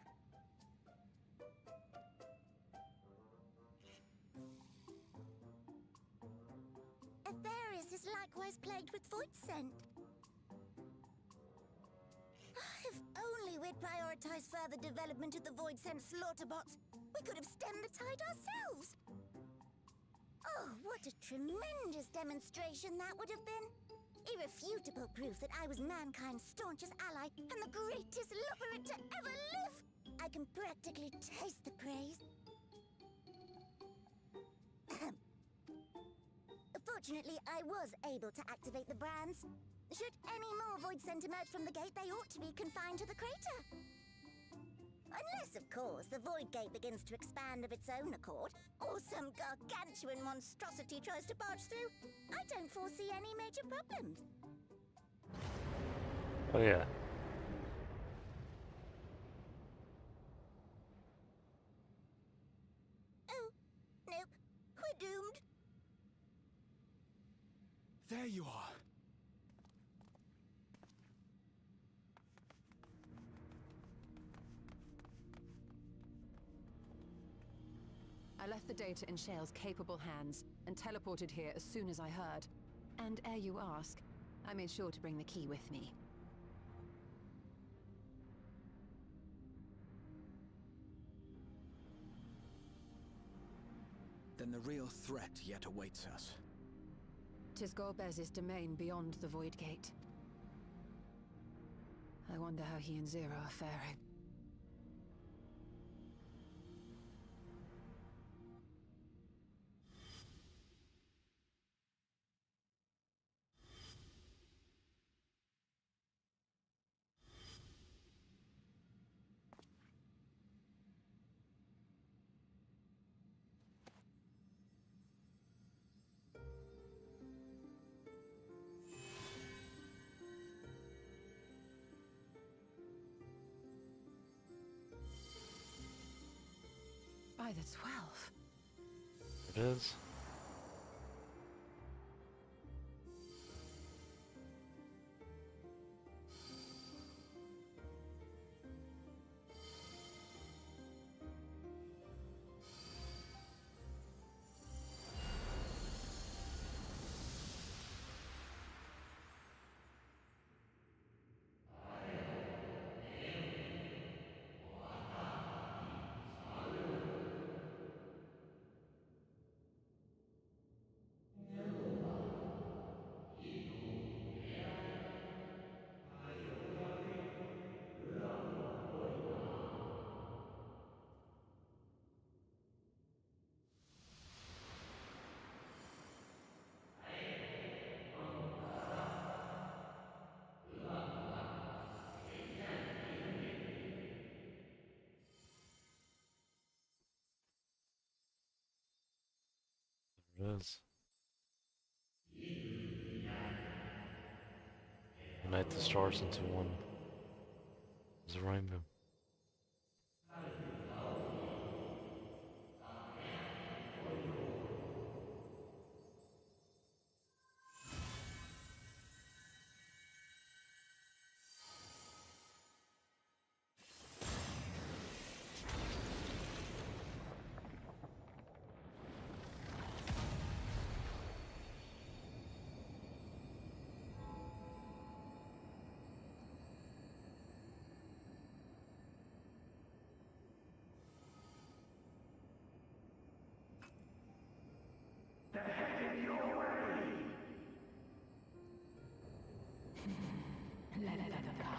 Aetherius is likewise plagued with void scent. If only we'd prioritized further development of the void scent slaughter bots, we could have stemmed the tide ourselves. Oh, what a tremendous demonstration that would have been. Irrefutable proof that I was mankind's staunchest ally and the greatest lubberite to ever live. I can practically taste the praise. Fortunately, I was able to activate the brands. Should any more void scent emerge from the gate, they ought to be confined to the crater. Unless, of course, the void gate begins to expand of its own accord, or some gargantuan monstrosity tries to barge through. I don't foresee any major problems. Oh yeah. Oh, nope. We're doomed. There you are. I left the data in Shale's capable hands and teleported here as soon as I heard. And ere you ask, I made sure to bring the key with me. Then the real threat yet awaits us. 'Tis Golbez's domain beyond the Void Gate. I wonder how he and Zero are faring. By the 12. It is. It is. Unite the stars into one. There's a rainbow. Let them come.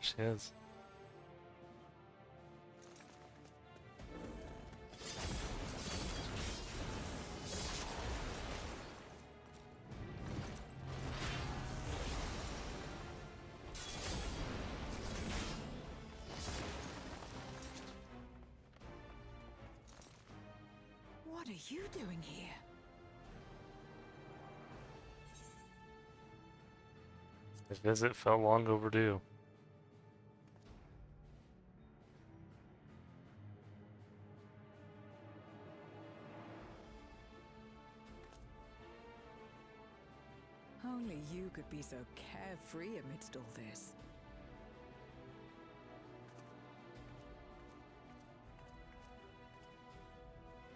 She is. What are you doing here? The visit felt long overdue. Only you could be so carefree amidst all this.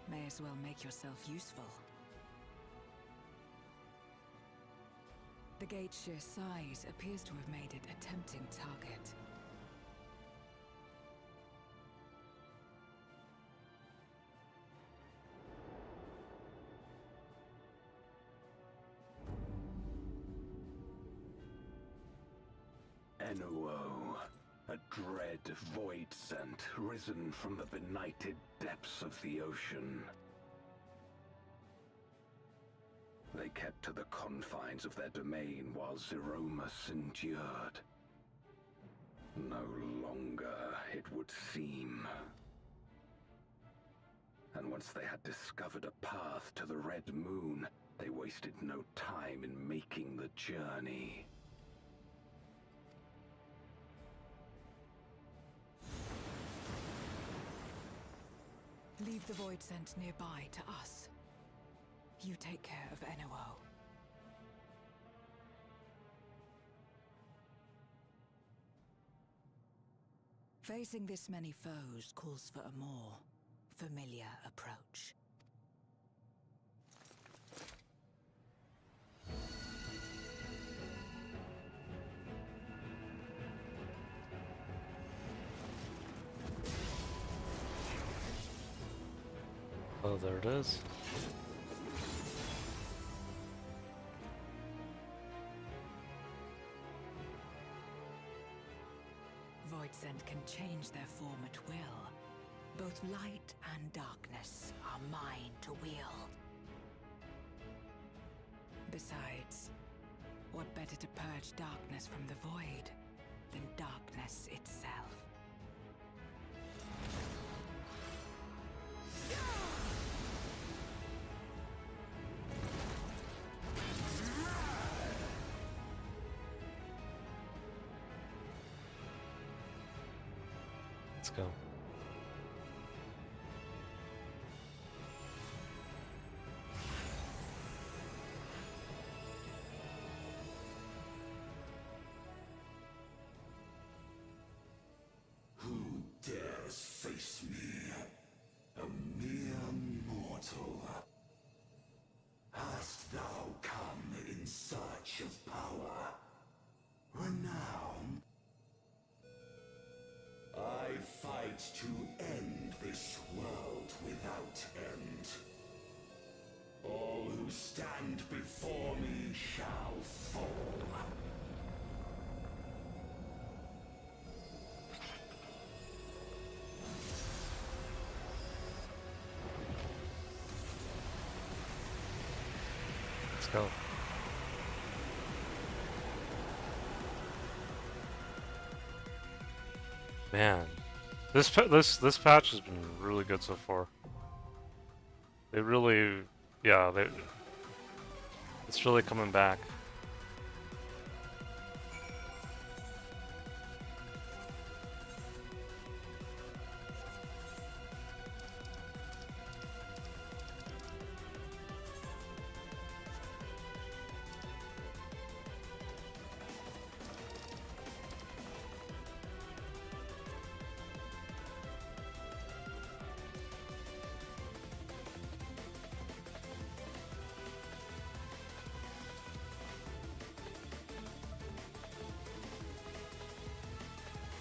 May as well make yourself useful. The gate's sheer size appears to have made it a tempting target. Enuo, a dread void scent risen from the benighted depths of the ocean. They kept to the confines of their domain while Zeromus endured. No longer, it would seem. And once they had discovered a path to the Red Moon, they wasted no time in making the journey. Leave the void scent nearby to us. You take care of Enuo. Facing this many foes calls for a more familiar approach. there it is. Voidsent can change their form at will. Both light and darkness are mine to wield. Besides, what better to purge darkness from the void than darkness itself? Let's go. Who dares face me? A mere mortal. Hast thou come in search of power? Renown? I fight to end this world without end. All who stand before me shall fall. Let's go. Man, this patch has been really good so far. They really, yeah, it's really coming back.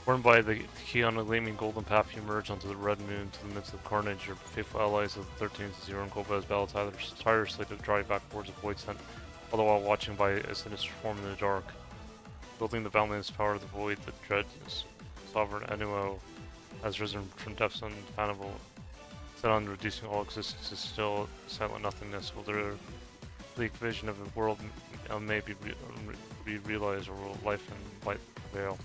Born by the key on a gleaming golden path, you emerge onto the red moon to the midst of carnage. Your faithful allies of the 13th Zero and Golbez battle tirelessly to drive back towards the void sent, all the while watching by a sinister form in the dark. Building the boundless power of the void, the dread sovereign Enuo has risen from depths unfathomable, set on reducing all existence to still silent nothingness. Will their bleak vision of the world may be realized, or will life and light prevail?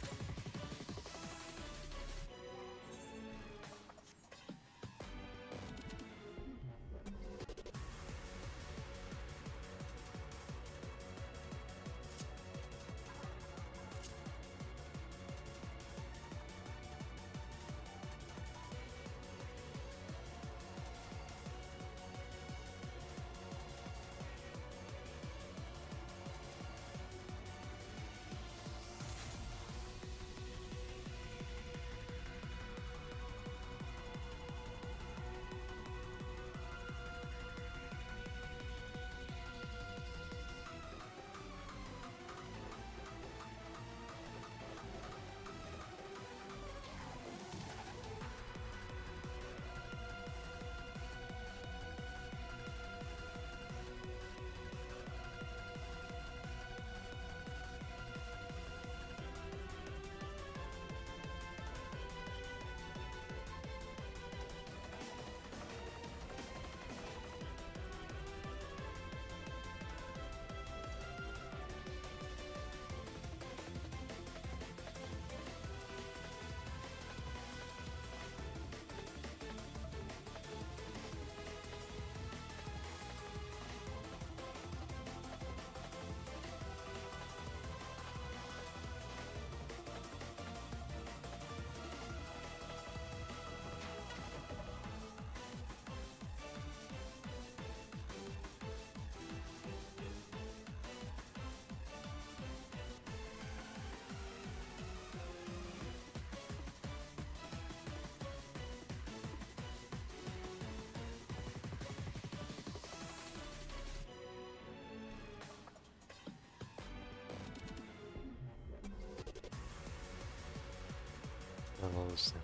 I love this thing.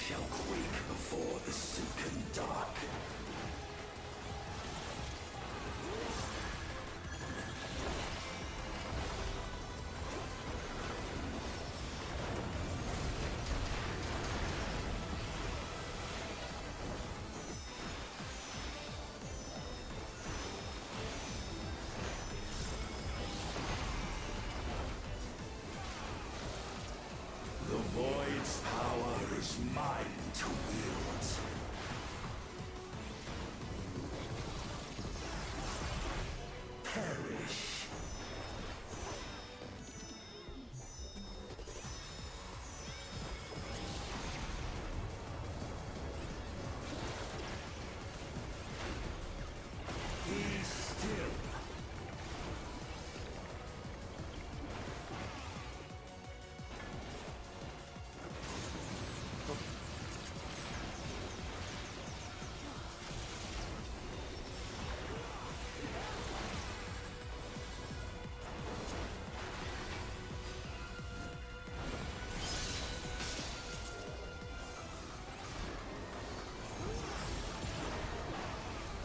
shall quake before the silken dark. The Void's power is mine to wield. Perish. Be still.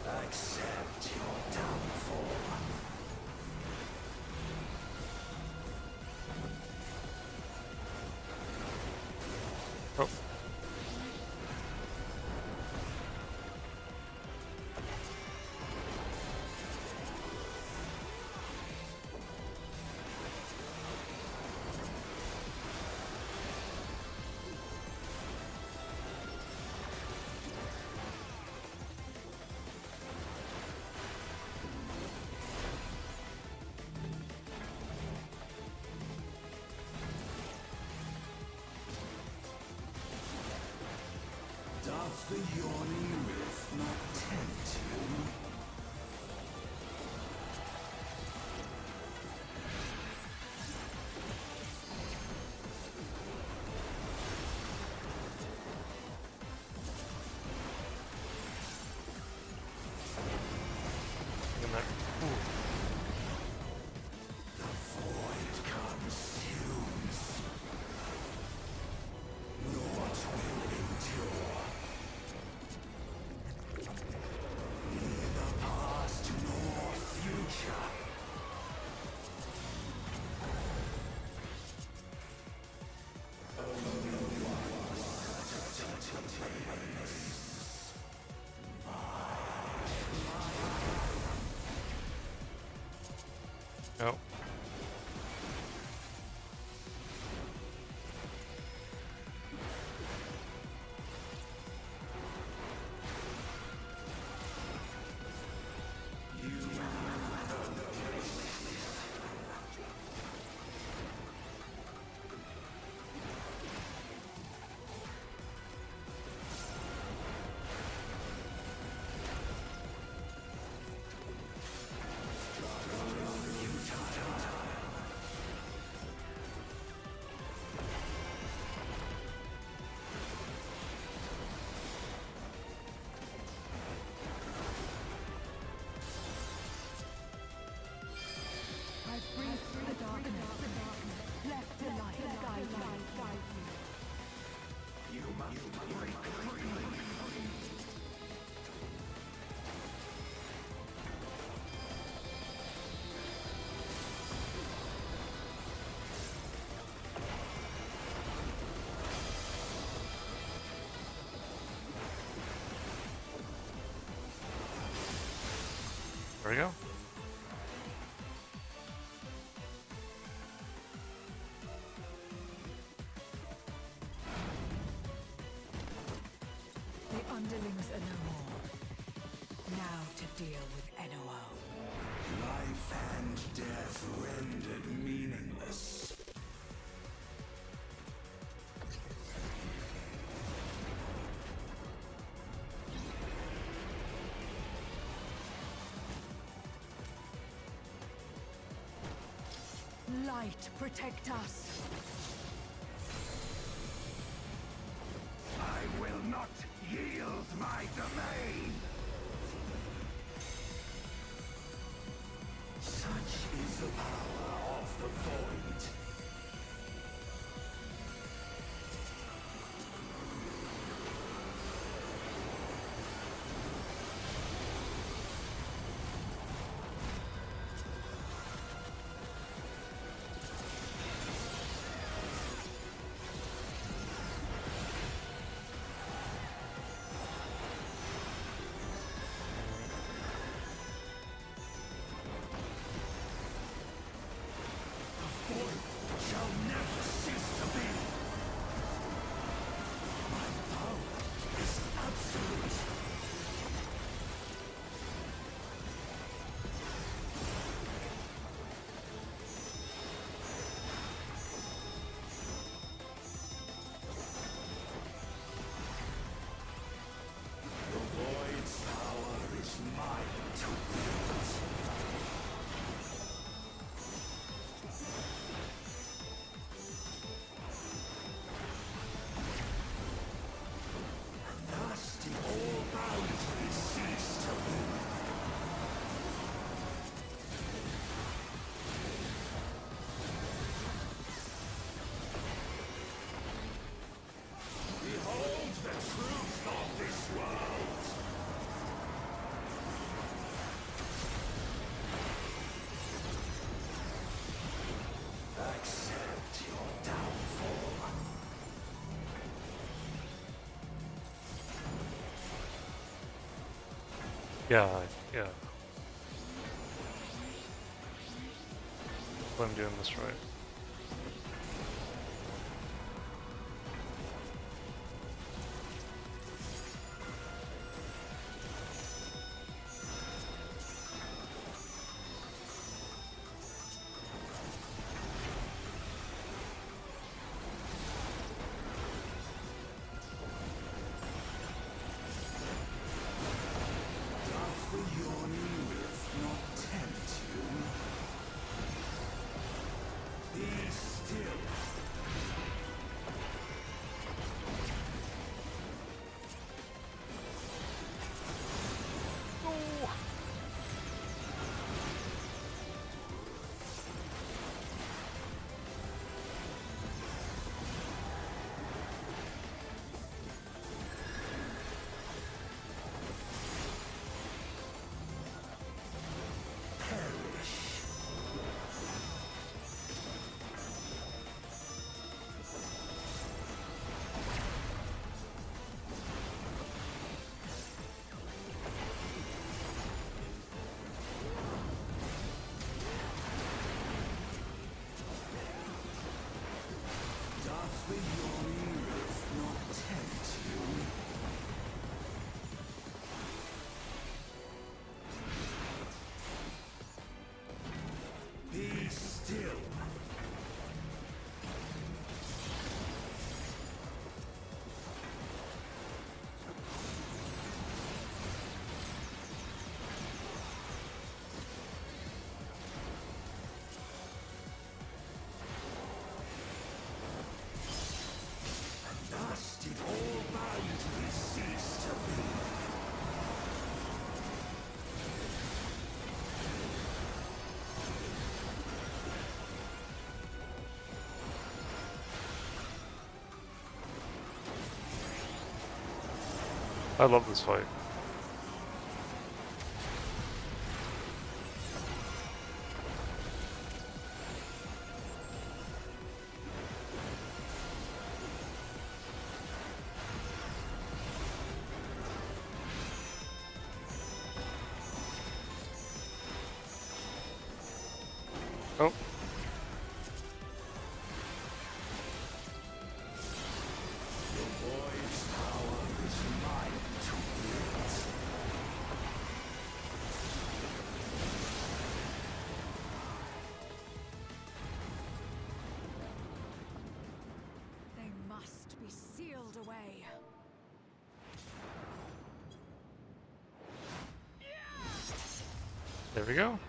Accept your downfall. Oh. Doth the yawning rift not tempt you? In there. Ooh. The void consumes. Naught will endure. Neither past nor future. Oh. There we go. The underlings are no more. Now to deal with NOO. Life and death rendered meaningless. Light, protect us. I will not yield my domain. Such is the power of the void. Yeah, yeah. I'm doing this right. I love this fight. Oh. They must be sealed away. There we go.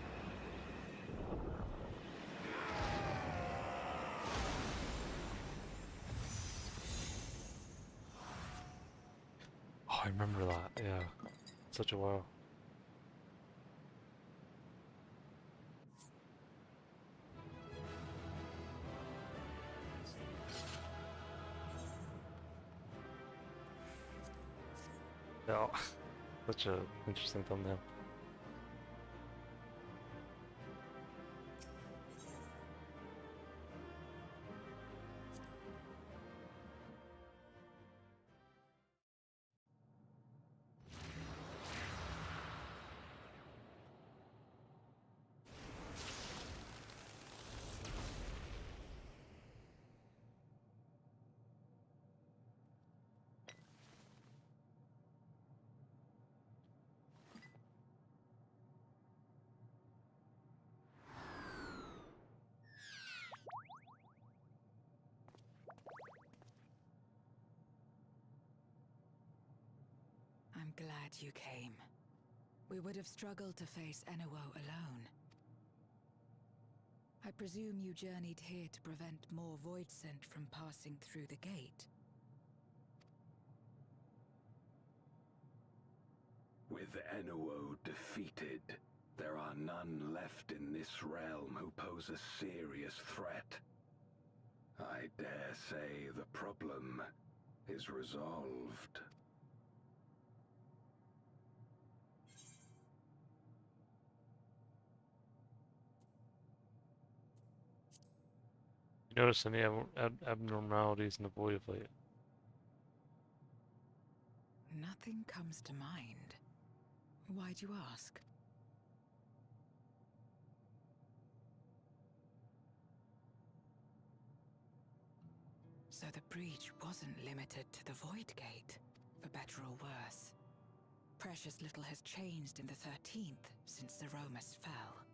Oh, I remember that. Yeah. Such a while. Yeah. Such a interesting thumbnail. I'm glad you came. We would have struggled to face Enuo alone. I presume you journeyed here to prevent more Void Scent from passing through the gate. With Enuo defeated, there are none left in this realm who pose a serious threat. I dare say the problem is resolved. You notice any abnormalities in the Void of Light? Nothing comes to mind. Why'd you ask? So the breach wasn't limited to the Void Gate, for better or worse. Precious little has changed in the 13th since the Romus fell.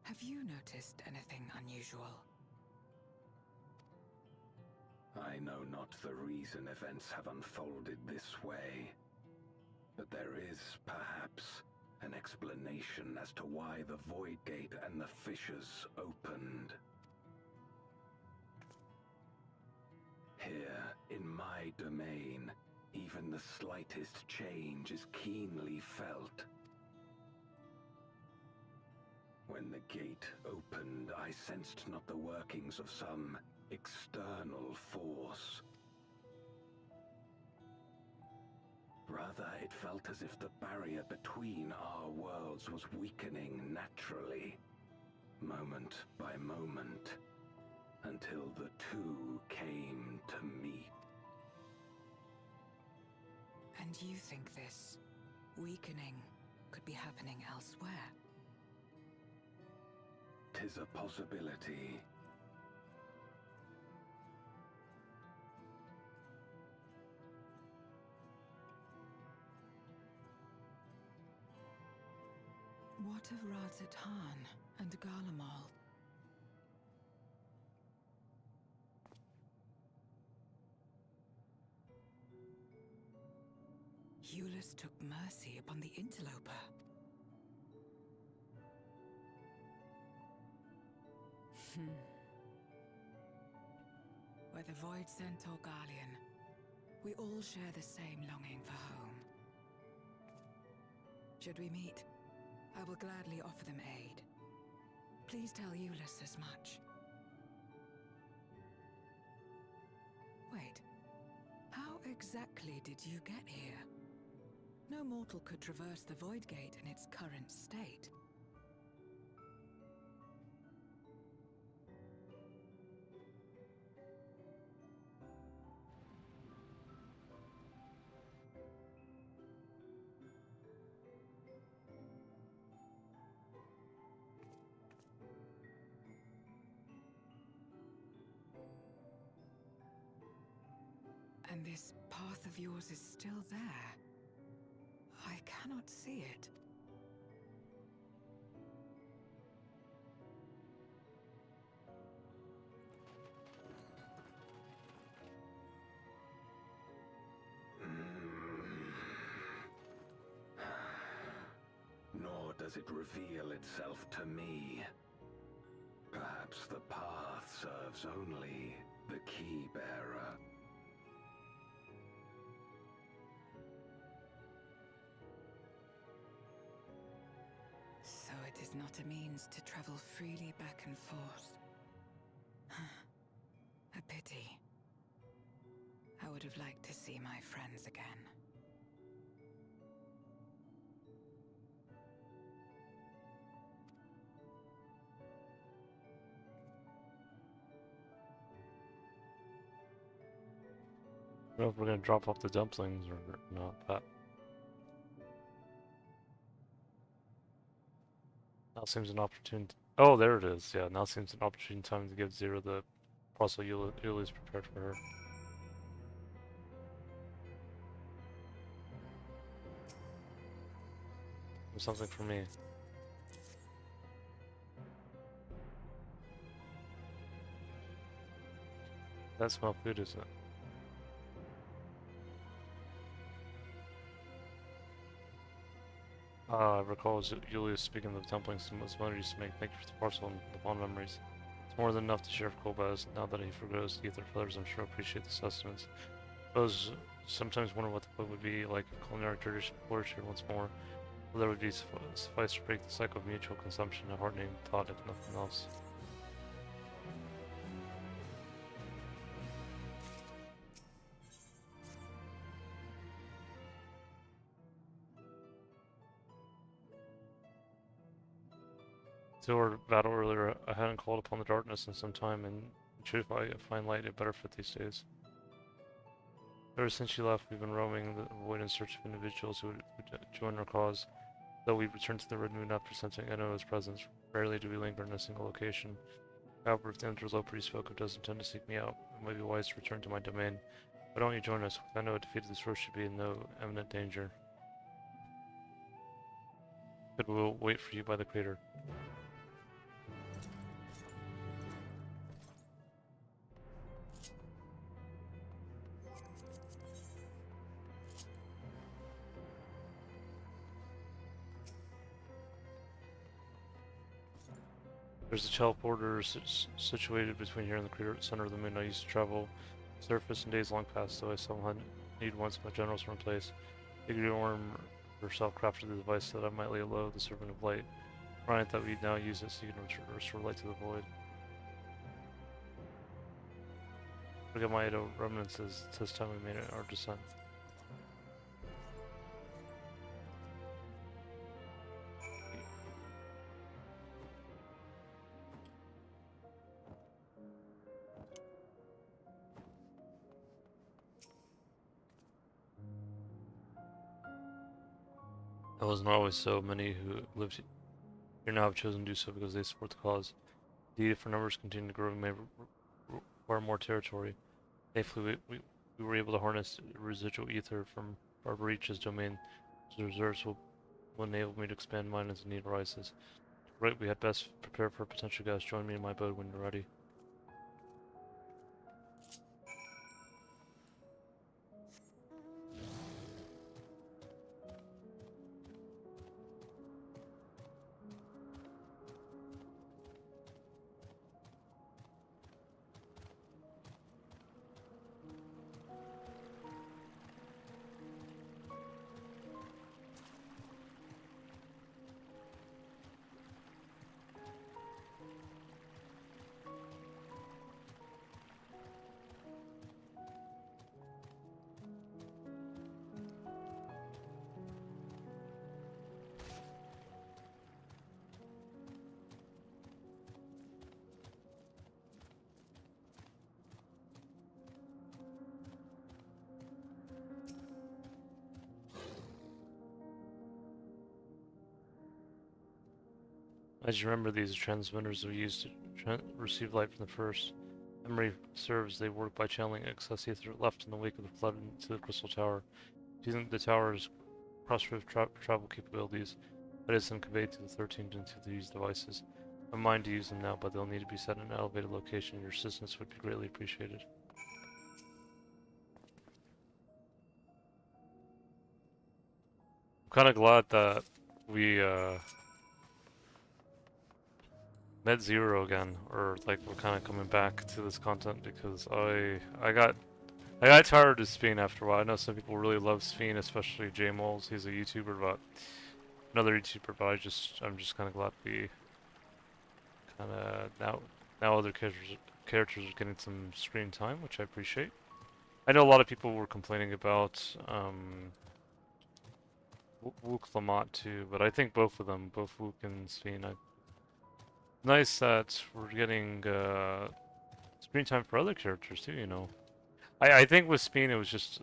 Have you noticed anything unusual? I know not the reason events have unfolded this way, but there is, perhaps, an explanation as to why the Void Gate and the fissures opened. Here, in my domain, even the slightest change is keenly felt. When the gate opened, I sensed not the workings of some external force. Rather, it felt as if the barrier between our worlds was weakening naturally, moment by moment, until the two came to meet. And you think this weakening could be happening elsewhere? 'Tis a possibility. What of Radzatan and Garlemald? Eulus took mercy upon the interloper. Whether Void Sent or Garlean, we all share the same longing for home. Should we meet, I will gladly offer them aid. Please tell Eulus as much. Wait, how exactly did you get here? No mortal could traverse the Void Gate in its current state. And this path of yours is still there. I cannot see it. Nor does it reveal itself to me. Perhaps the path serves only the key bearer. So it is not a means to travel freely back and forth. A pity. I would have liked to see my friends again. I don't know if we're gonna drop off the dumplings or not, but now seems an opportune. Oh, there it is. Yeah, now seems an opportune time to give Zero the parcel Yuli's prepared for her. There's something for me. That smell food, isn't it? I recall Julius speaking of the dumplings his mother used to make. Thank you for the parcel and the fond memories. It's more than enough to share with Kobaz. Now that he forgoes to eat their feathers, I'm sure he'll appreciate the sustenance. Those sometimes wonder what the food would be like if culinary tradition flourished here once more. Well, there would be suffice to break the cycle of mutual consumption, a heartening thought if nothing else. To our battle earlier, I hadn't called upon the darkness in some time, and in truth, I find light a better fit these days. Ever since she left, we've been roaming the void in search of individuals who would join our cause. Though we returned to the Red Moon after sensing Eno's presence, rarely do we linger in a single location. However, if the interloper you spoke of does intend to seek me out, it might be wise to return to my domain. Why don't you join us? With Eno defeated, this road should be in no imminent danger. But we'll wait for you by the crater. There's a teleporter situated between here and the crater center of the moon. I used to travel surface in days long past, so I somehow need once my generals were in place. Ignororm herself crafted the device so that I might lay low the Servant of Light. Ryan thought we'd now use it so you can restore light to the void. Look at my Edo remnants as this time we made it our descent. It wasn't always so. Many who lived here now have chosen to do so because they support the cause. Indeed, if our numbers continue to grow, we may require more territory. Thankfully, we were able to harness residual ether from Barbarich's domain. The reserves will enable me to expand mine as the need arises. Right, we had best prepare for potential guests. Join me in my boat when you're ready. As you remember, these transmitters we used to receive light from the first. Memory serves, they work by channeling excess ether left in the wake of the flood into the Crystal Tower. Using the tower's cross-rift travel capabilities, that is then conveyed to the 13th into these devices. I'm mine to use them now, but they'll need to be set in an elevated location. Your assistance would be greatly appreciated. I'm kind of glad that we met Zero again, or like we're kind of coming back to this content because I got tired of Sphene after a while. I know some people really love Sphene, especially J Moles. He's a YouTuber, but another YouTuber. But I'm just kind of glad we kind of now other characters are getting some screen time, which I appreciate. I know a lot of people were complaining about Wook Lamont too, but I think both of them, both Wook and Sphene, nice that we're getting screen time for other characters too, you know. I think with Sphene it was just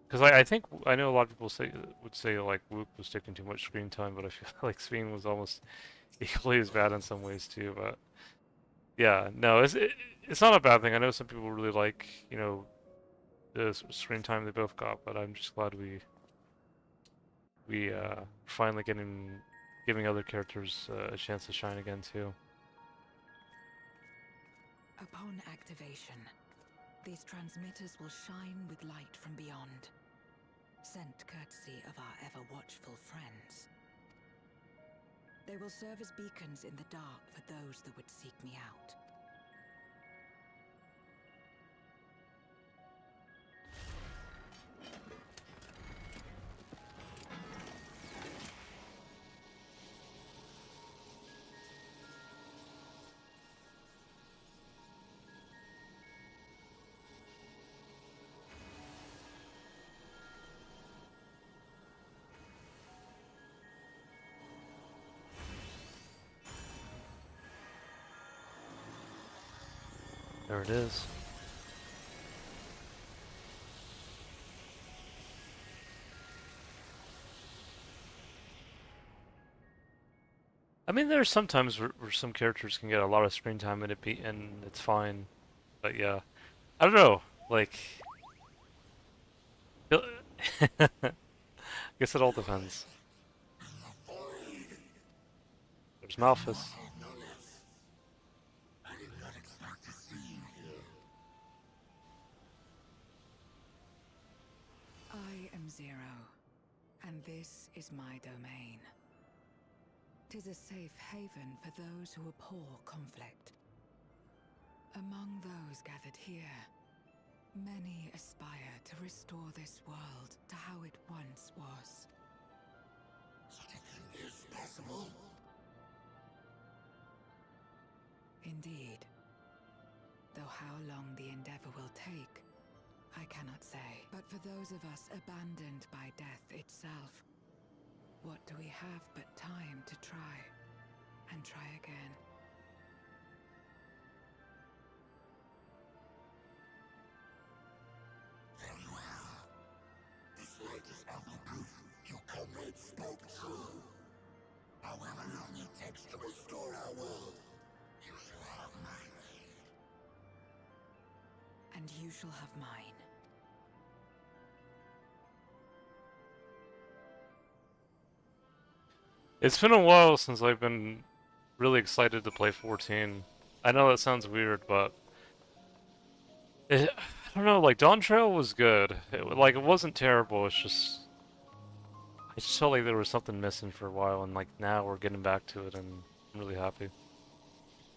because I know a lot of people would say like Wook was taking too much screen time, but I feel like Sphene was almost equally as bad in some ways too. But yeah, no, it's not a bad thing. I know some people really like, you know, the screen time they both got, but I'm just glad we finally giving other characters a chance to shine again too. Upon activation, these transmitters will shine with light from beyond, sent courtesy of our ever-watchful friends. They will serve as beacons in the dark for those that would seek me out. There it is. I mean, there's some times where some characters can get a lot of screen time and it's fine. But yeah, I don't know. Like, I guess it all depends. There's Malphus. I am Zero, and this is my domain. 'Tis a safe haven for those who abhor conflict. Among those gathered here, many aspire to restore this world to how it once was. Such a thing is possible. Indeed. Though how long the endeavor will take, I cannot say. But for those of us abandoned by death itself, what do we have but time to try, and try again? Very well. This light is ample proof your comrade spoke true. However long it takes to restore our world, you shall have my aid. And you shall have mine. It's been a while since I've been really excited to play 14. I know that sounds weird, but I don't know. Like Dawntrail was good. It wasn't terrible. It's just I just felt like there was something missing for a while, and like now we're getting back to it, and I'm really happy.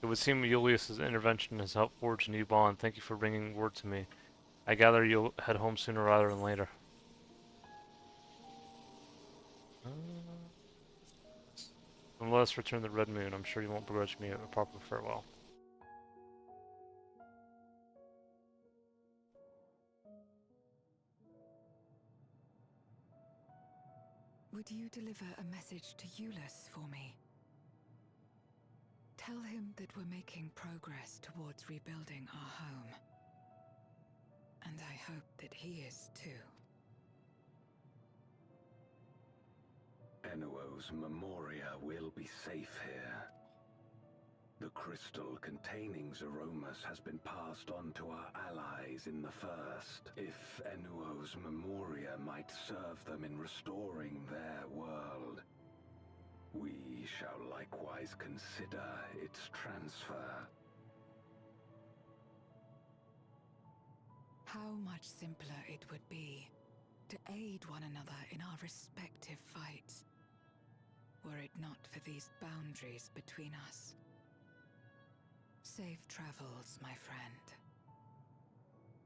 It would seem Julius's intervention has helped forge a new bond. Thank you for bringing word to me. I gather you'll head home sooner rather than later. Unless return the Red Moon, I'm sure you won't begrudge me a proper farewell. Would you deliver a message to Eulus for me? Tell him that we're making progress towards rebuilding our home. And I hope that he is too. Enuo's Memoria will be safe here. The crystal containing Zeromus has been passed on to our allies in the First. If Enuo's Memoria might serve them in restoring their world, we shall likewise consider its transfer. How much simpler it would be to aid one another in our respective fights, were it not for these boundaries between us. Safe travels, my friend.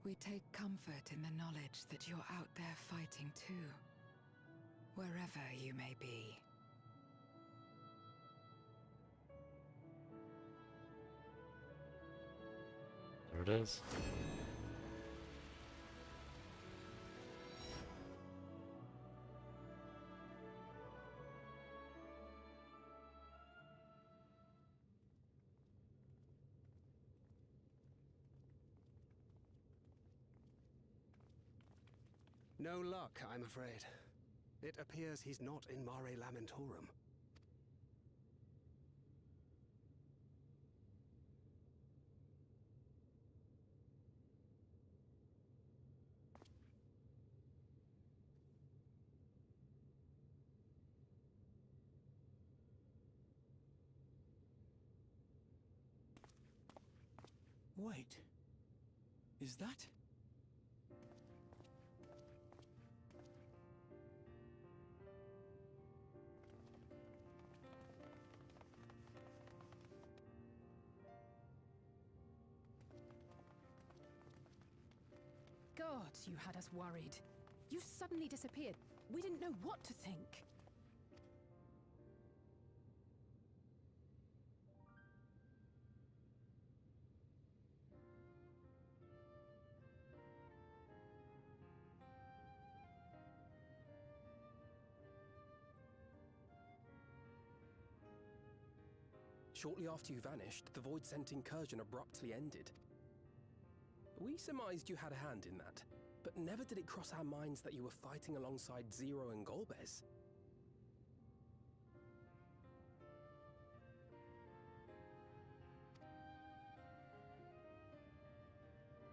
We take comfort in the knowledge that you're out there fighting too, wherever you may be. There it is. No luck, I'm afraid. It appears he's not in Mare Lamentorum. Wait. Is that... Gods, you had us worried. You suddenly disappeared. We didn't know what to think. Shortly after you vanished, the Void-Sent incursion abruptly ended. We surmised you had a hand in that, but never did it cross our minds that you were fighting alongside Zero and Golbez.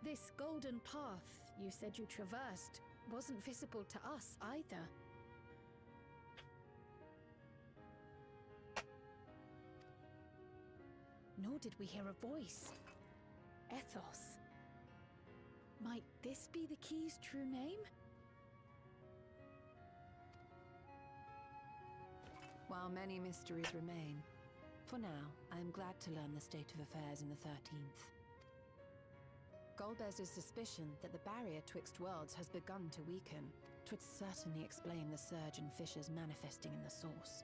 This golden path you said you traversed wasn't visible to us either. Nor did we hear a voice. Ethos. Might this be the key's true name? While many mysteries remain, for now, I am glad to learn the state of affairs in the 13th. Golbez's suspicion that the barrier twixt worlds has begun to weaken twould certainly explain the surge in fissures manifesting in the source.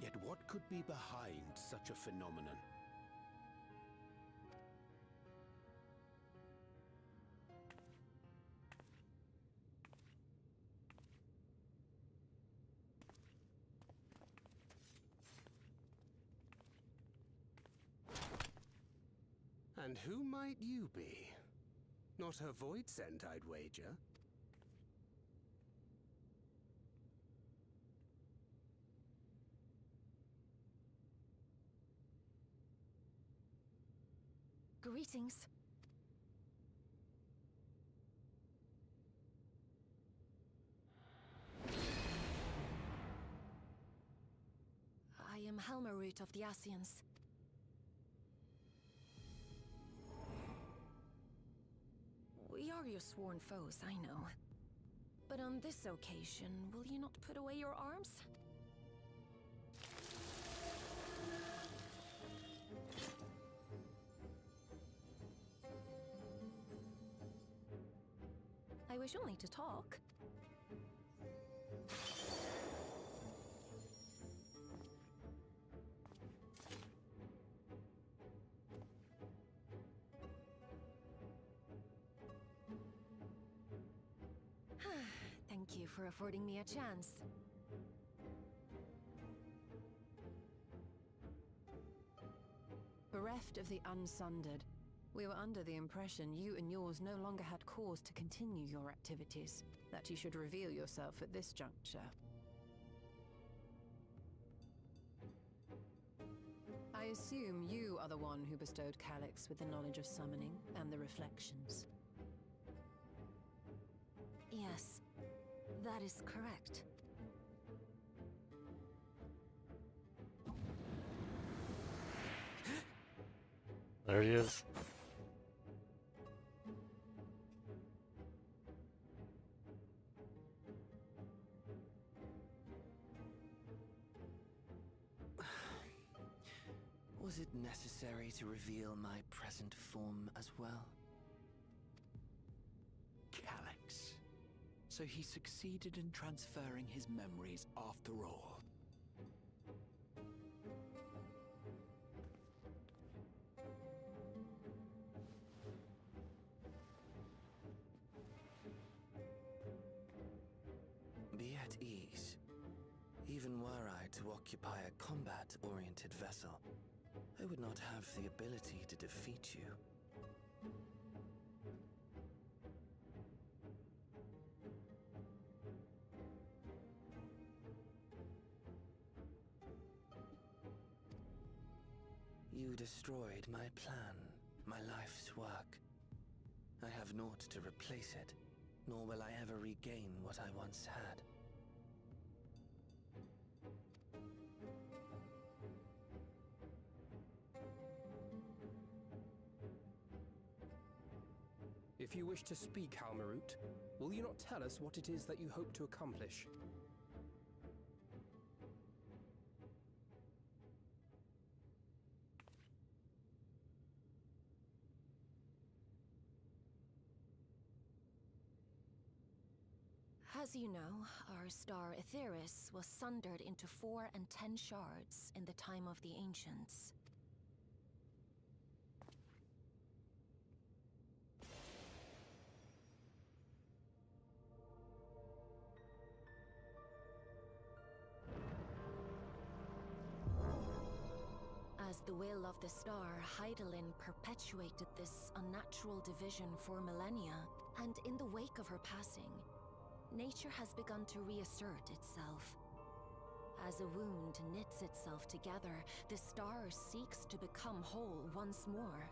Yet what could be behind such a phenomenon? And who might you be? Not a void scent, I'd wager. Greetings. I am Helmerut of the Asians. We are your sworn foes, I know. But on this occasion, will you not put away your arms? I wish only to talk. Thank you for affording me a chance. Bereft of the Unsundered, we were under the impression you and yours no longer had cause to continue your activities, that you should reveal yourself at this juncture. I assume you are the one who bestowed Calyx with the knowledge of summoning and the reflections. Yes, that is correct. There he is. Was it necessary to reveal my present form as well? Calyx. So he succeeded in transferring his memories after all. Be at ease. Even were I to occupy a combat-oriented vessel, I would not have the ability to defeat you. You destroyed my plan, my life's work. I have naught to replace it, nor will I ever regain what I once had. If you wish to speak, Halmarut, will you not tell us what it is that you hope to accomplish? As you know, our star Aetheris was sundered into 4 and 10 shards in the time of the Ancients. As the will of the star, Hydaelyn perpetuated this unnatural division for millennia, and in the wake of her passing, nature has begun to reassert itself. As a wound knits itself together, the star seeks to become whole once more.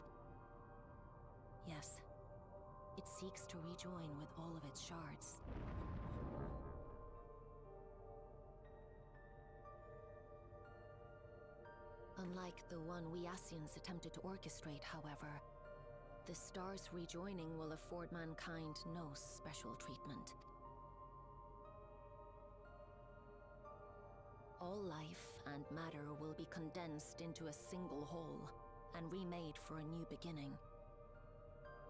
seeks to rejoin with all of its shards. Unlike the one we Ascians attempted to orchestrate, however, the stars rejoining will afford mankind no special treatment. All life and matter will be condensed into a single whole and remade for a new beginning.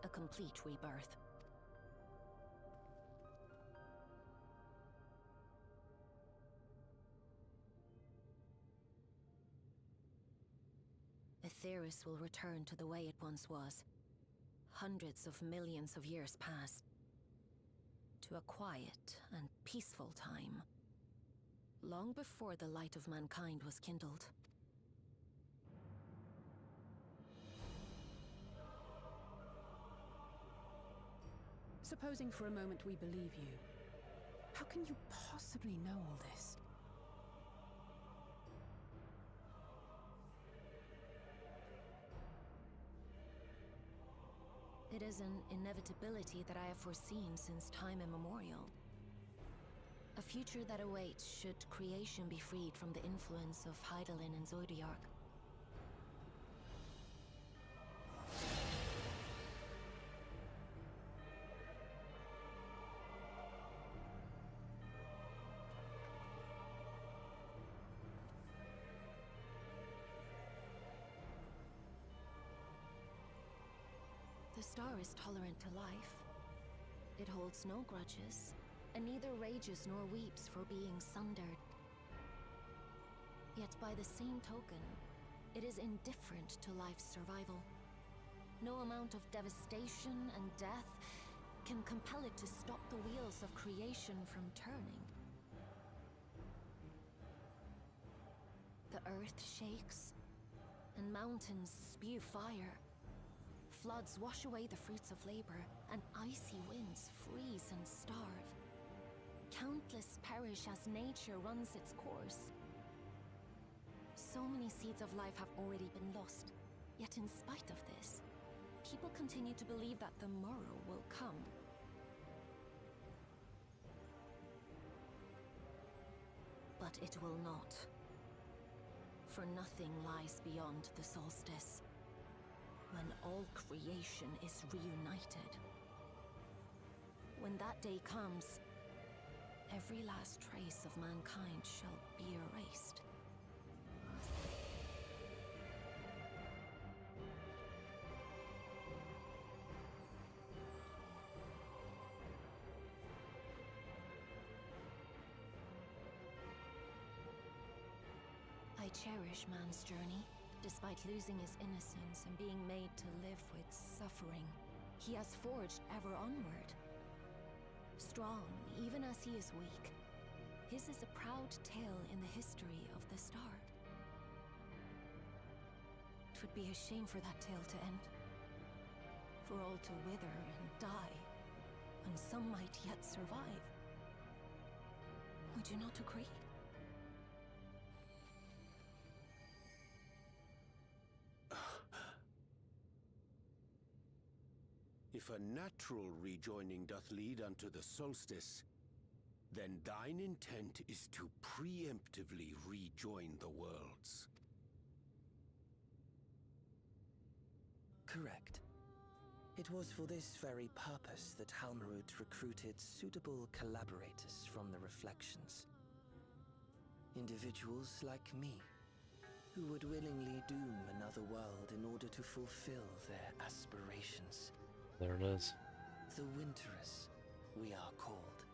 A complete rebirth. Aetheris will return to the way it once was. Hundreds of millions of years past. To a quiet and peaceful time. Long before the light of mankind was kindled. Supposing for a moment we believe you, how can you possibly know all this? It is an inevitability that I have foreseen since time immemorial. A future that awaits should creation be freed from the influence of Hydaelyn and Zodiark. The star is tolerant to life. It holds no grudges, and neither rages nor weeps for being sundered. Yet by the same token, it is indifferent to life's survival. No amount of devastation and death can compel it to stop the wheels of creation from turning. The earth shakes, and mountains spew fire. Floods wash away the fruits of labor, and icy winds freeze and starve. Countless perish as nature runs its course. So many seeds of life have already been lost, yet in spite of this, people continue to believe that the morrow will come. But it will not. For nothing lies beyond the solstice. When all creation is reunited. When that day comes, every last trace of mankind shall be erased. I cherish man's journey. Despite losing his innocence and being made to live with suffering, he has forged ever onward. Strong, even as he is weak, his is a proud tale in the history of the star. 'Twould be a shame for that tale to end. For all to wither and die, when some might yet survive. Would you not agree? If a natural rejoining doth lead unto the solstice, then thine intent is to preemptively rejoin the worlds. Correct. It was for this very purpose that Halmarut recruited suitable collaborators from the Reflections. Individuals like me, who would willingly doom another world in order to fulfill their aspirations. There it is. The Winterers, we are called.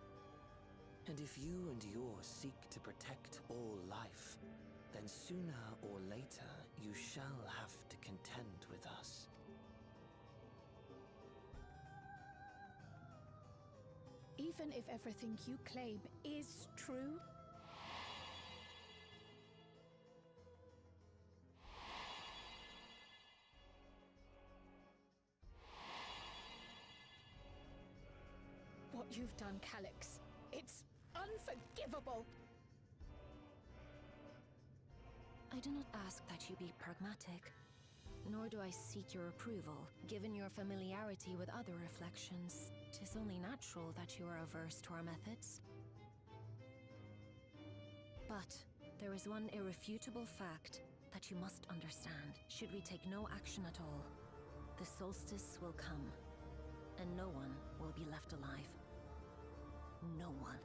And if you and yours seek to protect all life, then sooner or later you shall have to contend with us. Even if everything you claim is true, what you've done, Calyx, it's unforgivable! I do not ask that you be pragmatic. nor do I seek your approval. Given your familiarity with other reflections, 'tis only natural that you are averse to our methods. But there is one irrefutable fact that you must understand. Should we take no action at all, the solstice will come, and no one will be left alive. No one.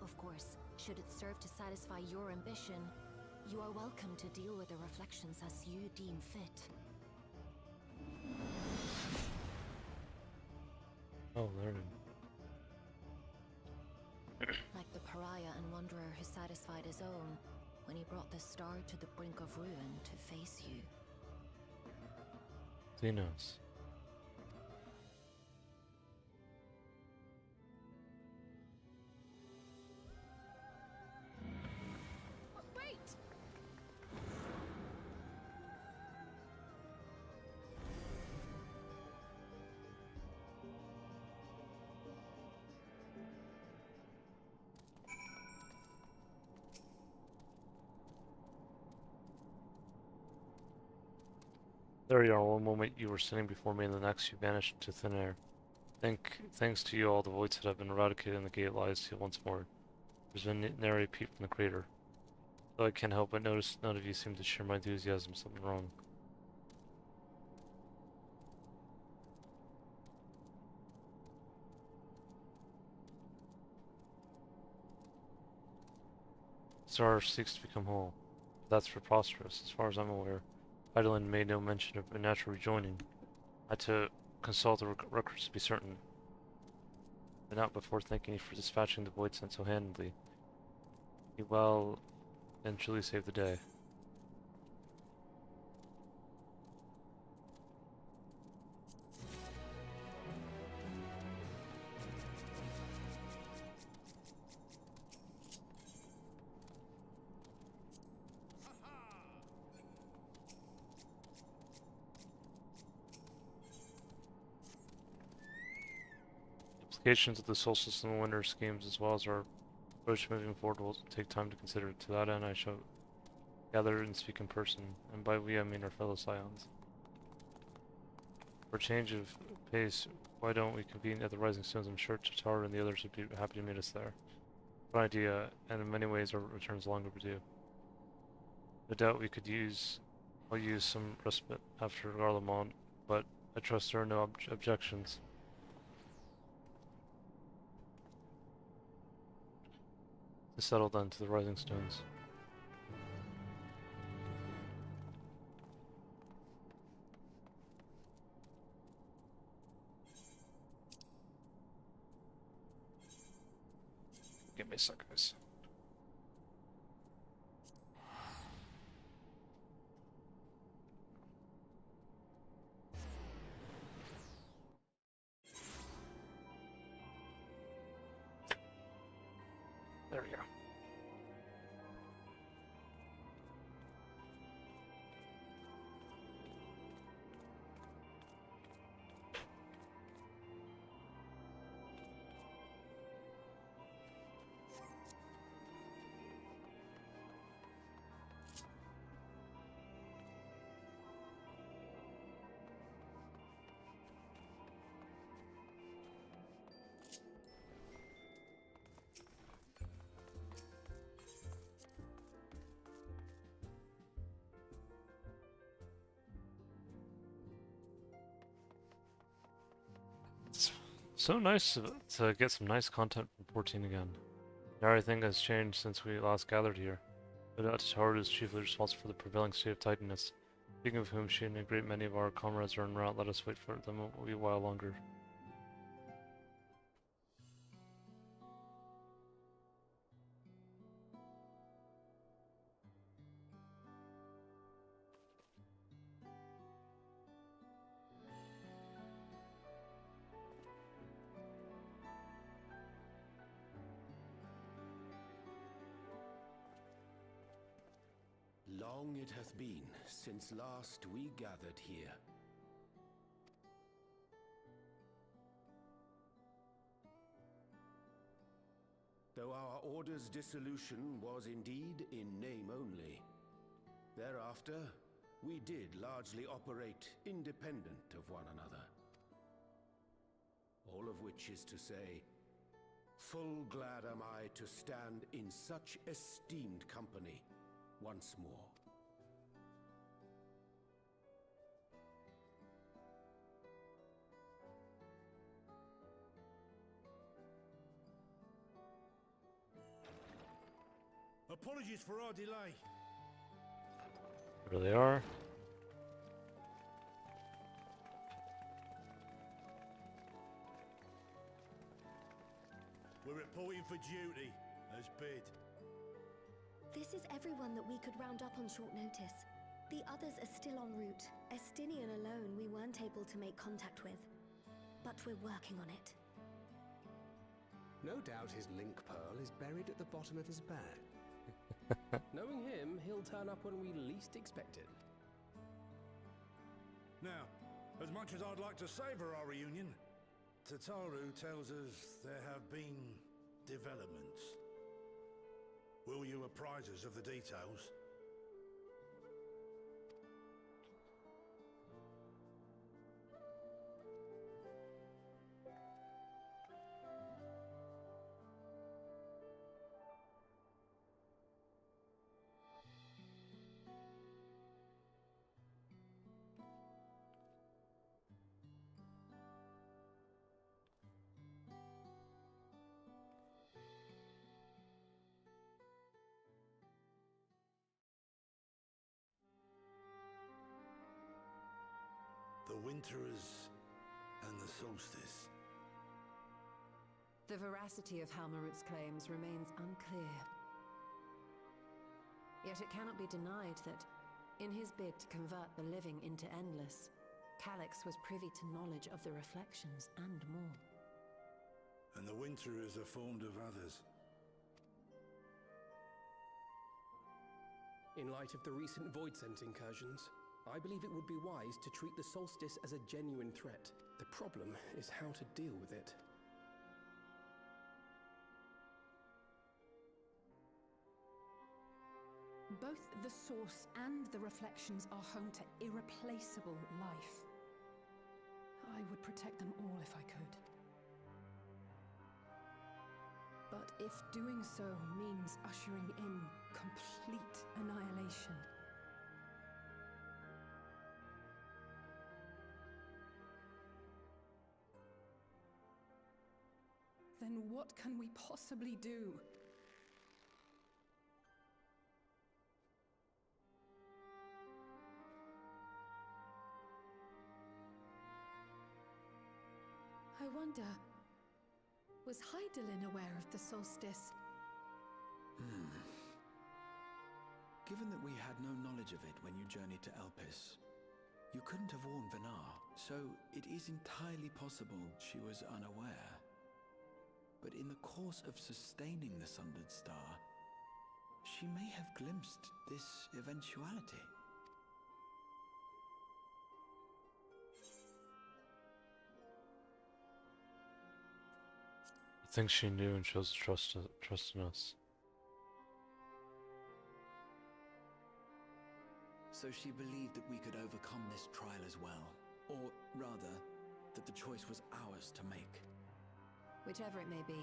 Of course, should it serve to satisfy your ambition, you are welcome to deal with the reflections as you deem fit. Oh, learning. Like the pariah and wanderer who satisfied his own when he brought the star to the brink of ruin to face you. Xenos. Wait! There you are. One moment you were sitting before me, and the next you vanished into thin air. Thanks to you, all the voids that have been eradicated and the gate lies to once more. There's been nary a peep from the crater. Though I can't help but notice none of you seem to share my enthusiasm. Something wrong. Star seeks to become whole. That's preposterous. As far as I'm aware, Heidelin made no mention of a natural rejoining. I had to consult the records to be certain, but not before thanking you for dispatching the void sent so handily. You well and truly saved the day. Implications of the solstice and the winter schemes, as well as our approach moving forward, will take time to consider. To that end, I shall gather and speak in person, and by we I mean our fellow scions. For a change of pace, why don't we convene at the Rising Stones? I'm sure Tatar and the others would be happy to meet us there. Good idea, and in many ways our return is long overdue. No doubt we could I'll use some respite after Garlemont, but I trust there are no objections. To settle then to the Rising Stones. Give me a sec, guys. There we go. So nice to get some nice content from 14 again. Everything has changed since we last gathered here. But Tatar is chiefly responsible for the prevailing state of tightness. Speaking of whom, she and a great many of our comrades are en route. Let us wait for them a wee while longer. Long it hath been since last we gathered here. Though order's dissolution was indeed in name only. Thereafter, we did largely operate independent of one another. All of which is to say, full glad am I to stand in such esteemed company once more. Apologies for our delay. There they are. We're reporting for duty, as bid. This is everyone that we could round up on short notice. The others are still en route. Estinian alone we weren't able to make contact with. But we're working on it. No doubt his link pearl is buried at the bottom of his bag. Knowing him, he'll turn up when we least expect it. Now, as much as I'd like to savour our reunion, Tataru tells us there have been developments. Will you apprise us of the details? The Winterers and the Solstice. The veracity of Halmarut's claims remains unclear. Yet it cannot be denied that, in his bid to convert the living into endless, Calyx was privy to knowledge of the reflections and more. And the Winterers are formed of others. In light of the recent Void Scent incursions, I believe it would be wise to treat the Solstice as a genuine threat. The problem is how to deal with it. Both the Source and the Reflections are home to irreplaceable life. I would protect them all if I could. But if doing so means ushering in complete annihilation, then what can we possibly do? I wonder, was Hydaelyn aware of the solstice? Given that we had no knowledge of it when you journeyed to Elpis, you couldn't have warned Vinar, so it is entirely possible she was unaware. But in the course of sustaining the Sundered Star, she may have glimpsed this eventuality. I think she knew and chose to trust in us. So she believed that we could overcome this trial as well. Or rather, that the choice was ours to make. Whichever it may be,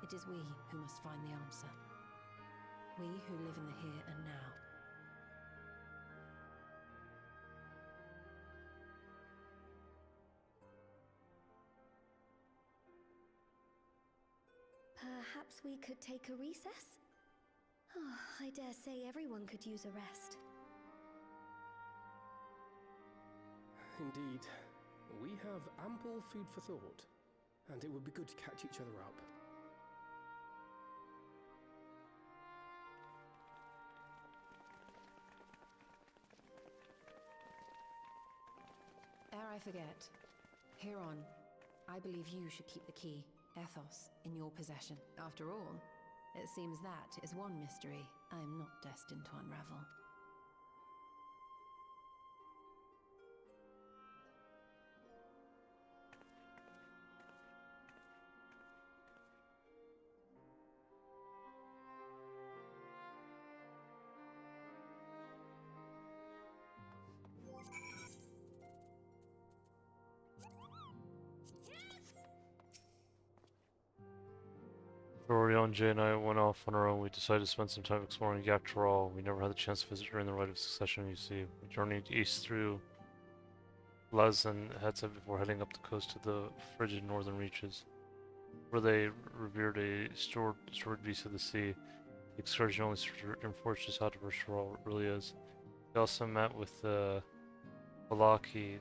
it is we who must find the answer. We who live in the here and now. Perhaps we could take a recess? Oh, I dare say everyone could use a rest. Indeed. We have ample food for thought, and it would be good to catch each other up. Ere I forget, Hereon, I believe you should keep the key, Ethos, in your possession. After all, it seems that is one mystery I am not destined to unravel. Orion, Jay, and I went off on our own. We decided to spend some time exploring Dawntrail. We never had the chance to visit during the Rite of Succession, you see. We journeyed east through Les and Hetza before heading up the coast to the frigid northern reaches, where they revered a stored beast of the sea. The excursion only reinforced just how diverse Tyrol really is. We also met with Balaki,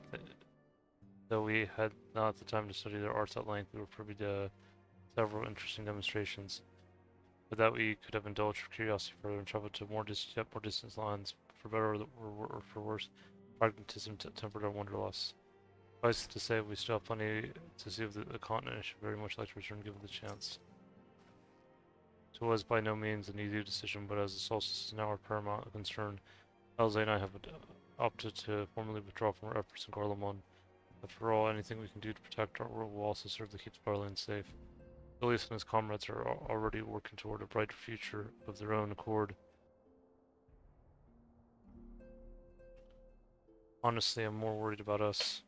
though we had not the time to study their arts at length. We were privy to several interesting demonstrations. With that, we could have indulged our curiosity further and traveled to more distant lands. For better or for worse, pragmatism tempered our wanderlust. Suffice to say, we still have plenty to see of the continent and should very much like to return given the chance. So it was by no means an easy decision, but as the solstice is now our paramount concern, Elze and I have opted to formally withdraw from our efforts in Garlemald. After all, anything we can do to protect our world will also serve to keep Sparland safe. Julius and his comrades are already working toward a brighter future of their own accord. Honestly, I'm more worried about us.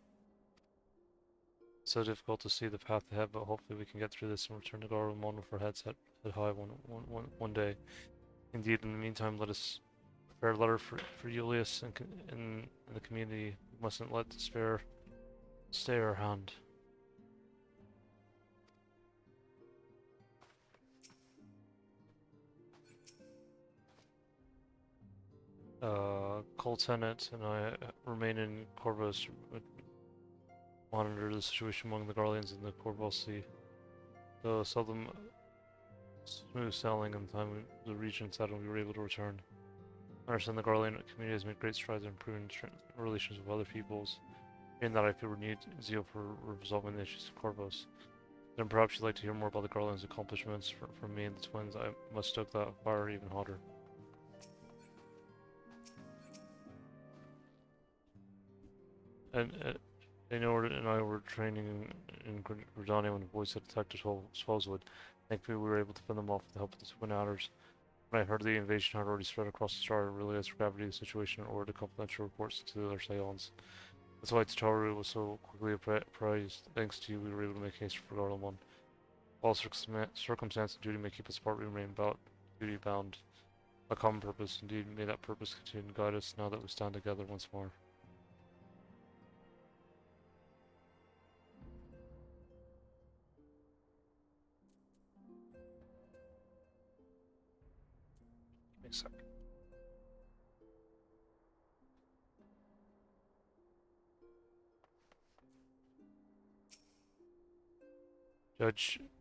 It's so difficult to see the path ahead, but hopefully we can get through this and return to Garlemald with our heads held high one day. Indeed, in the meantime, let us prepare a letter for Julius and in the community. We mustn't let despair stay our hand. Cole Tennant and I remain in Corvus to monitor the situation among the Garleans and the Corval Sea. Though seldom smooth sailing in the time the region settled, we were able to return. I understand the Garlean community has made great strides in improving relations with other peoples, and that I feel renewed zeal for resolving the issues of Corvus. Then perhaps you'd like to hear more about the Garleans' accomplishments from me and the twins. I must stoke that fire even hotter. And Aenord and I were training in Gridania when the boys had attacked Swellswood. Thankfully, we were able to fend them off with the help of the Twin Adders. When I heard the invasion had already spread across the star, I realized the gravity of the situation and ordered confidential reports to the other Saiyans. That's why Tataru was so quickly apprised. Thanks to you, we were able to make haste for Garlemald. All circumstance and duty may keep us apart, we remain duty bound. A common purpose, indeed, may that purpose continue to guide us now that we stand together once more. Give me a sec.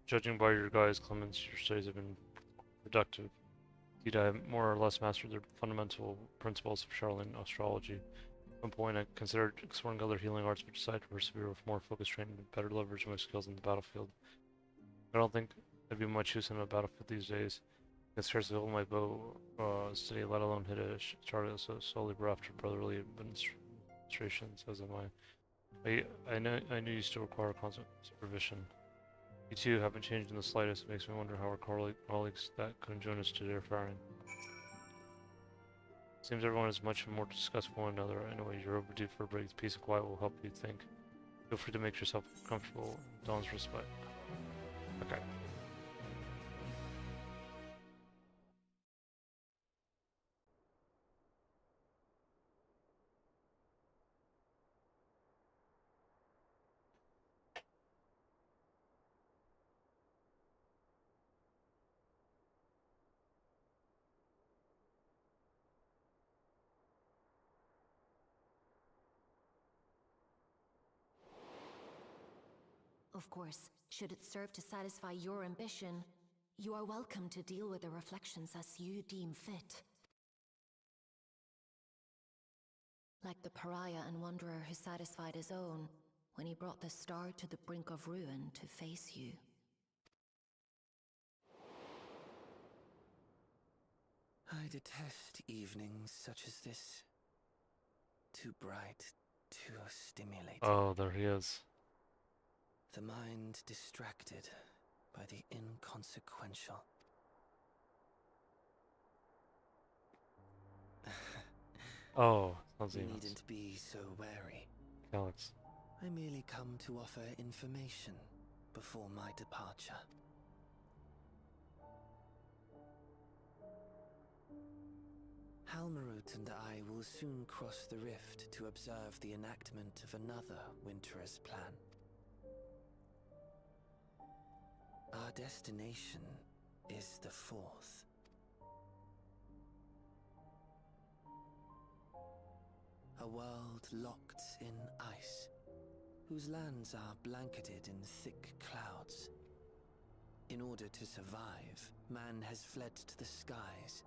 Judging by your guys' comments, your studies have been productive. Indeed, I have more or less mastered the fundamental principles of Charlatan astrology. At one point, I considered exploring other healing arts, but decided to persevere with more focused training and better leverage my skills in the battlefield. I don't think I'd be much use in a battlefield these days. I can scarcely hold my bow steady, let alone hit a target so solely bereft of brotherly administrations, as am I. I knew you still require constant supervision. You two haven't changed in the slightest. It makes me wonder how our colleagues that couldn't join us today are faring. Seems everyone has much more to discuss with one another. Anyway, you're overdue for a break. Peace and quiet will help you think. Feel free to make yourself comfortable. Dawn's respite. Okay. Of course, should it serve to satisfy your ambition, you are welcome to deal with the reflections as you deem fit. Like the pariah and wanderer who satisfied his own when he brought the star to the brink of ruin to face you. I detest evenings such as this. Too bright, too stimulating. Oh, there he is. The mind distracted by the inconsequential. Oh, sounds You needn't be so wary. Alex. I merely come to offer information before my departure. Halmarut and I will soon cross the rift to observe the enactment of another Winter's plan. Our destination is the fourth. A world locked in ice, whose lands are blanketed in thick clouds. In order to survive, man has fled to the skies,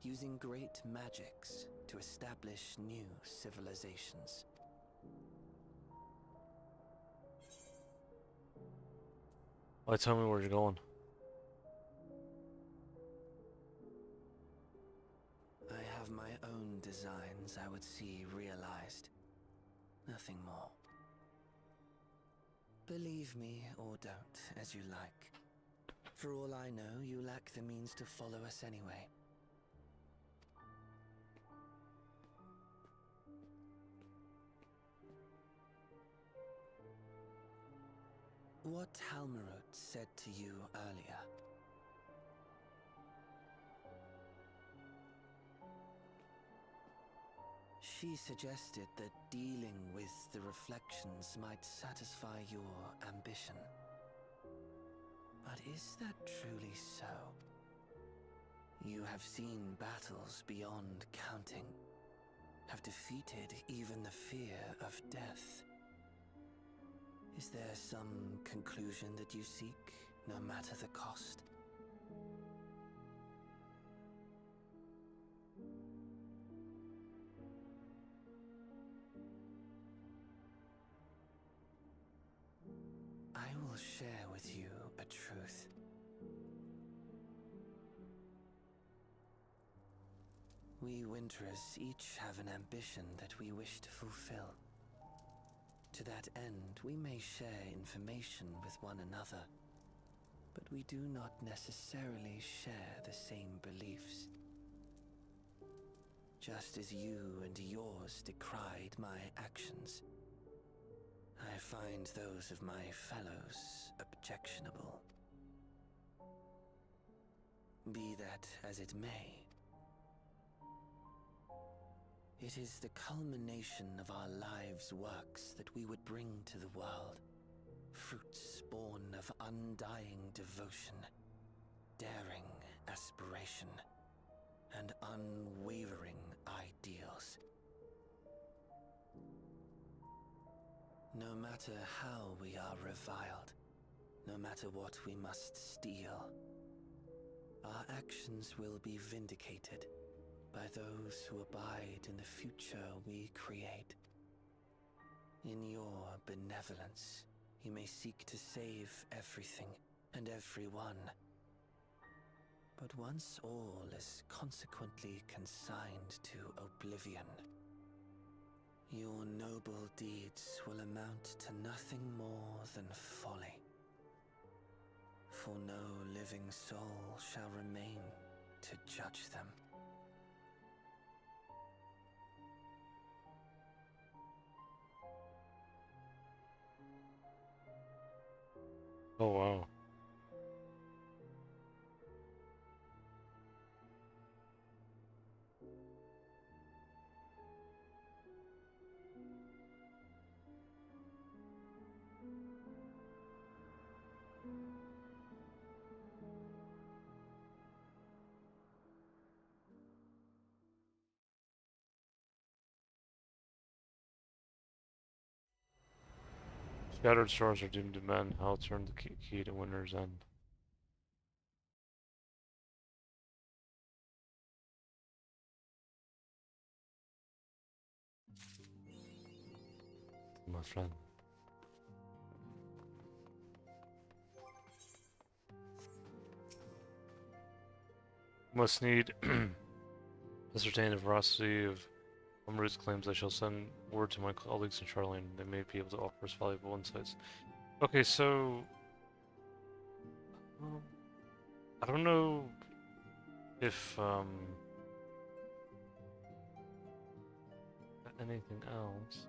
using great magics to establish new civilizations. Why tell me where you're going? I have my own designs I would see realized. Nothing more. Believe me or don't, as you like. For all I know, you lack the means to follow us anyway. What Halmarut said to you earlier. She suggested that dealing with the reflections might satisfy your ambition. But is that truly so? You have seen battles beyond counting, have defeated even the fear of death. Is there some conclusion that you seek, no matter the cost? I will share with you a truth. We Winterers each have an ambition that we wish to fulfill. To that end, we may share information with one another, but we do not necessarily share the same beliefs. Just as you and yours decried my actions, I find those of my fellows objectionable. Be that as it may, it is the culmination of our lives' works that we would bring to the world. Fruits born of undying devotion, daring aspiration, and unwavering ideals. No matter how we are reviled, no matter what we must steal, our actions will be vindicated by those who abide in the future we create. In your benevolence, you may seek to save everything and everyone. But once all is consequently consigned to oblivion, your noble deeds will amount to nothing more than folly. For no living soul shall remain to judge them. Oh wow. Scattered stars are doomed to men. I'll turn the key to Winter's End. My friend. Must need ascertain the veracity of Umrut's claims. I shall send word to my colleagues in Charlene. They may be able to offer us valuable insights. Okay, so I don't know if anything else.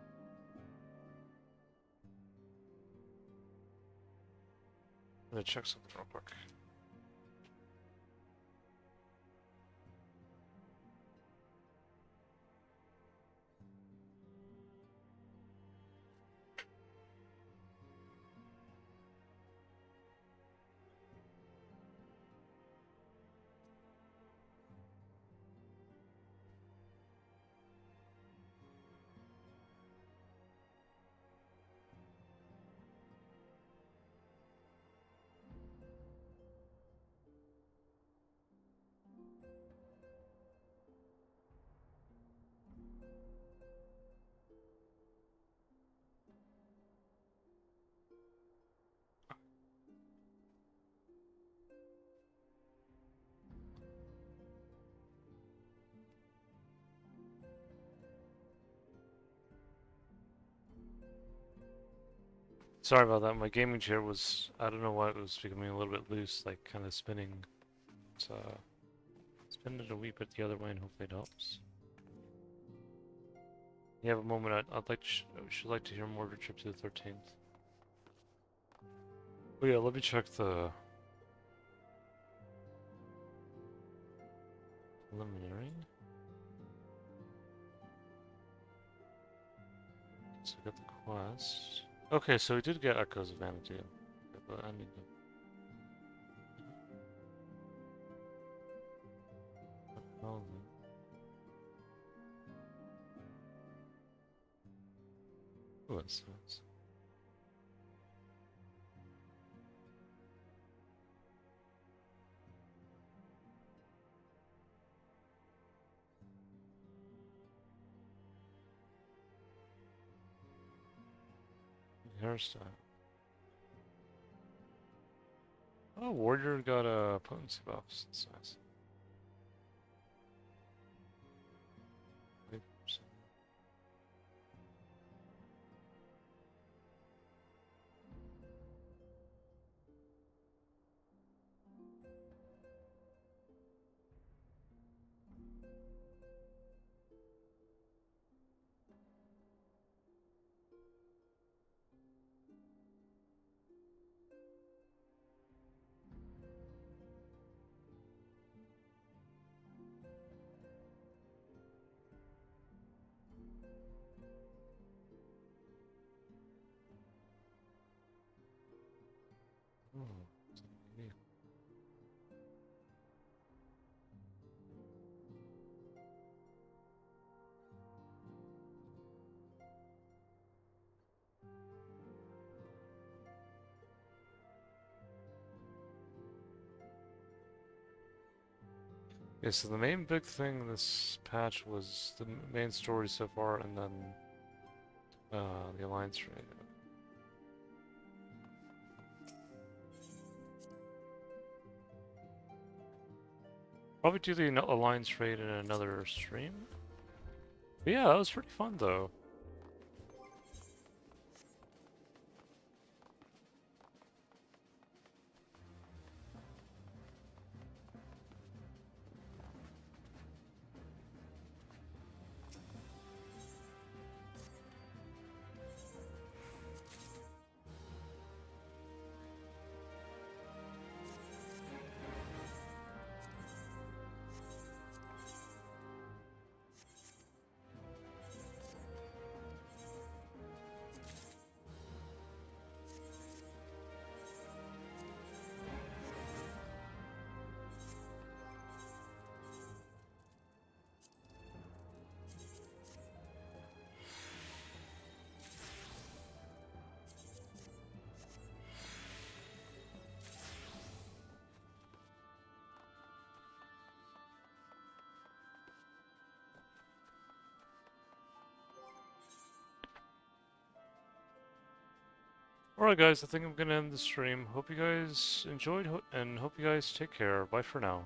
I'm gonna check something real quick. Sorry about that. My gaming chair was, I don't know why it was becoming a little bit loose, like kind of spinning. So, spin it a wee bit the other way and hopefully it helps. You have a moment, I'd like to, should like to hear more of your trip to the 13th. Oh yeah, let me check the preliminary. So we got the quest. Okay, so we did get Echoes of Vanity. Okay, but I need to... Oh, what's this? Hairstyle. Oh, Warrior got a potency buffs. That's nice. Yeah, so the main big thing this patch was the main story so far, and then the Alliance raid. Probably do the Alliance raid in another stream. But yeah, that was pretty fun though. Alright guys, I think I'm gonna end the stream. Hope you guys enjoyed and hope you guys take care. Bye for now.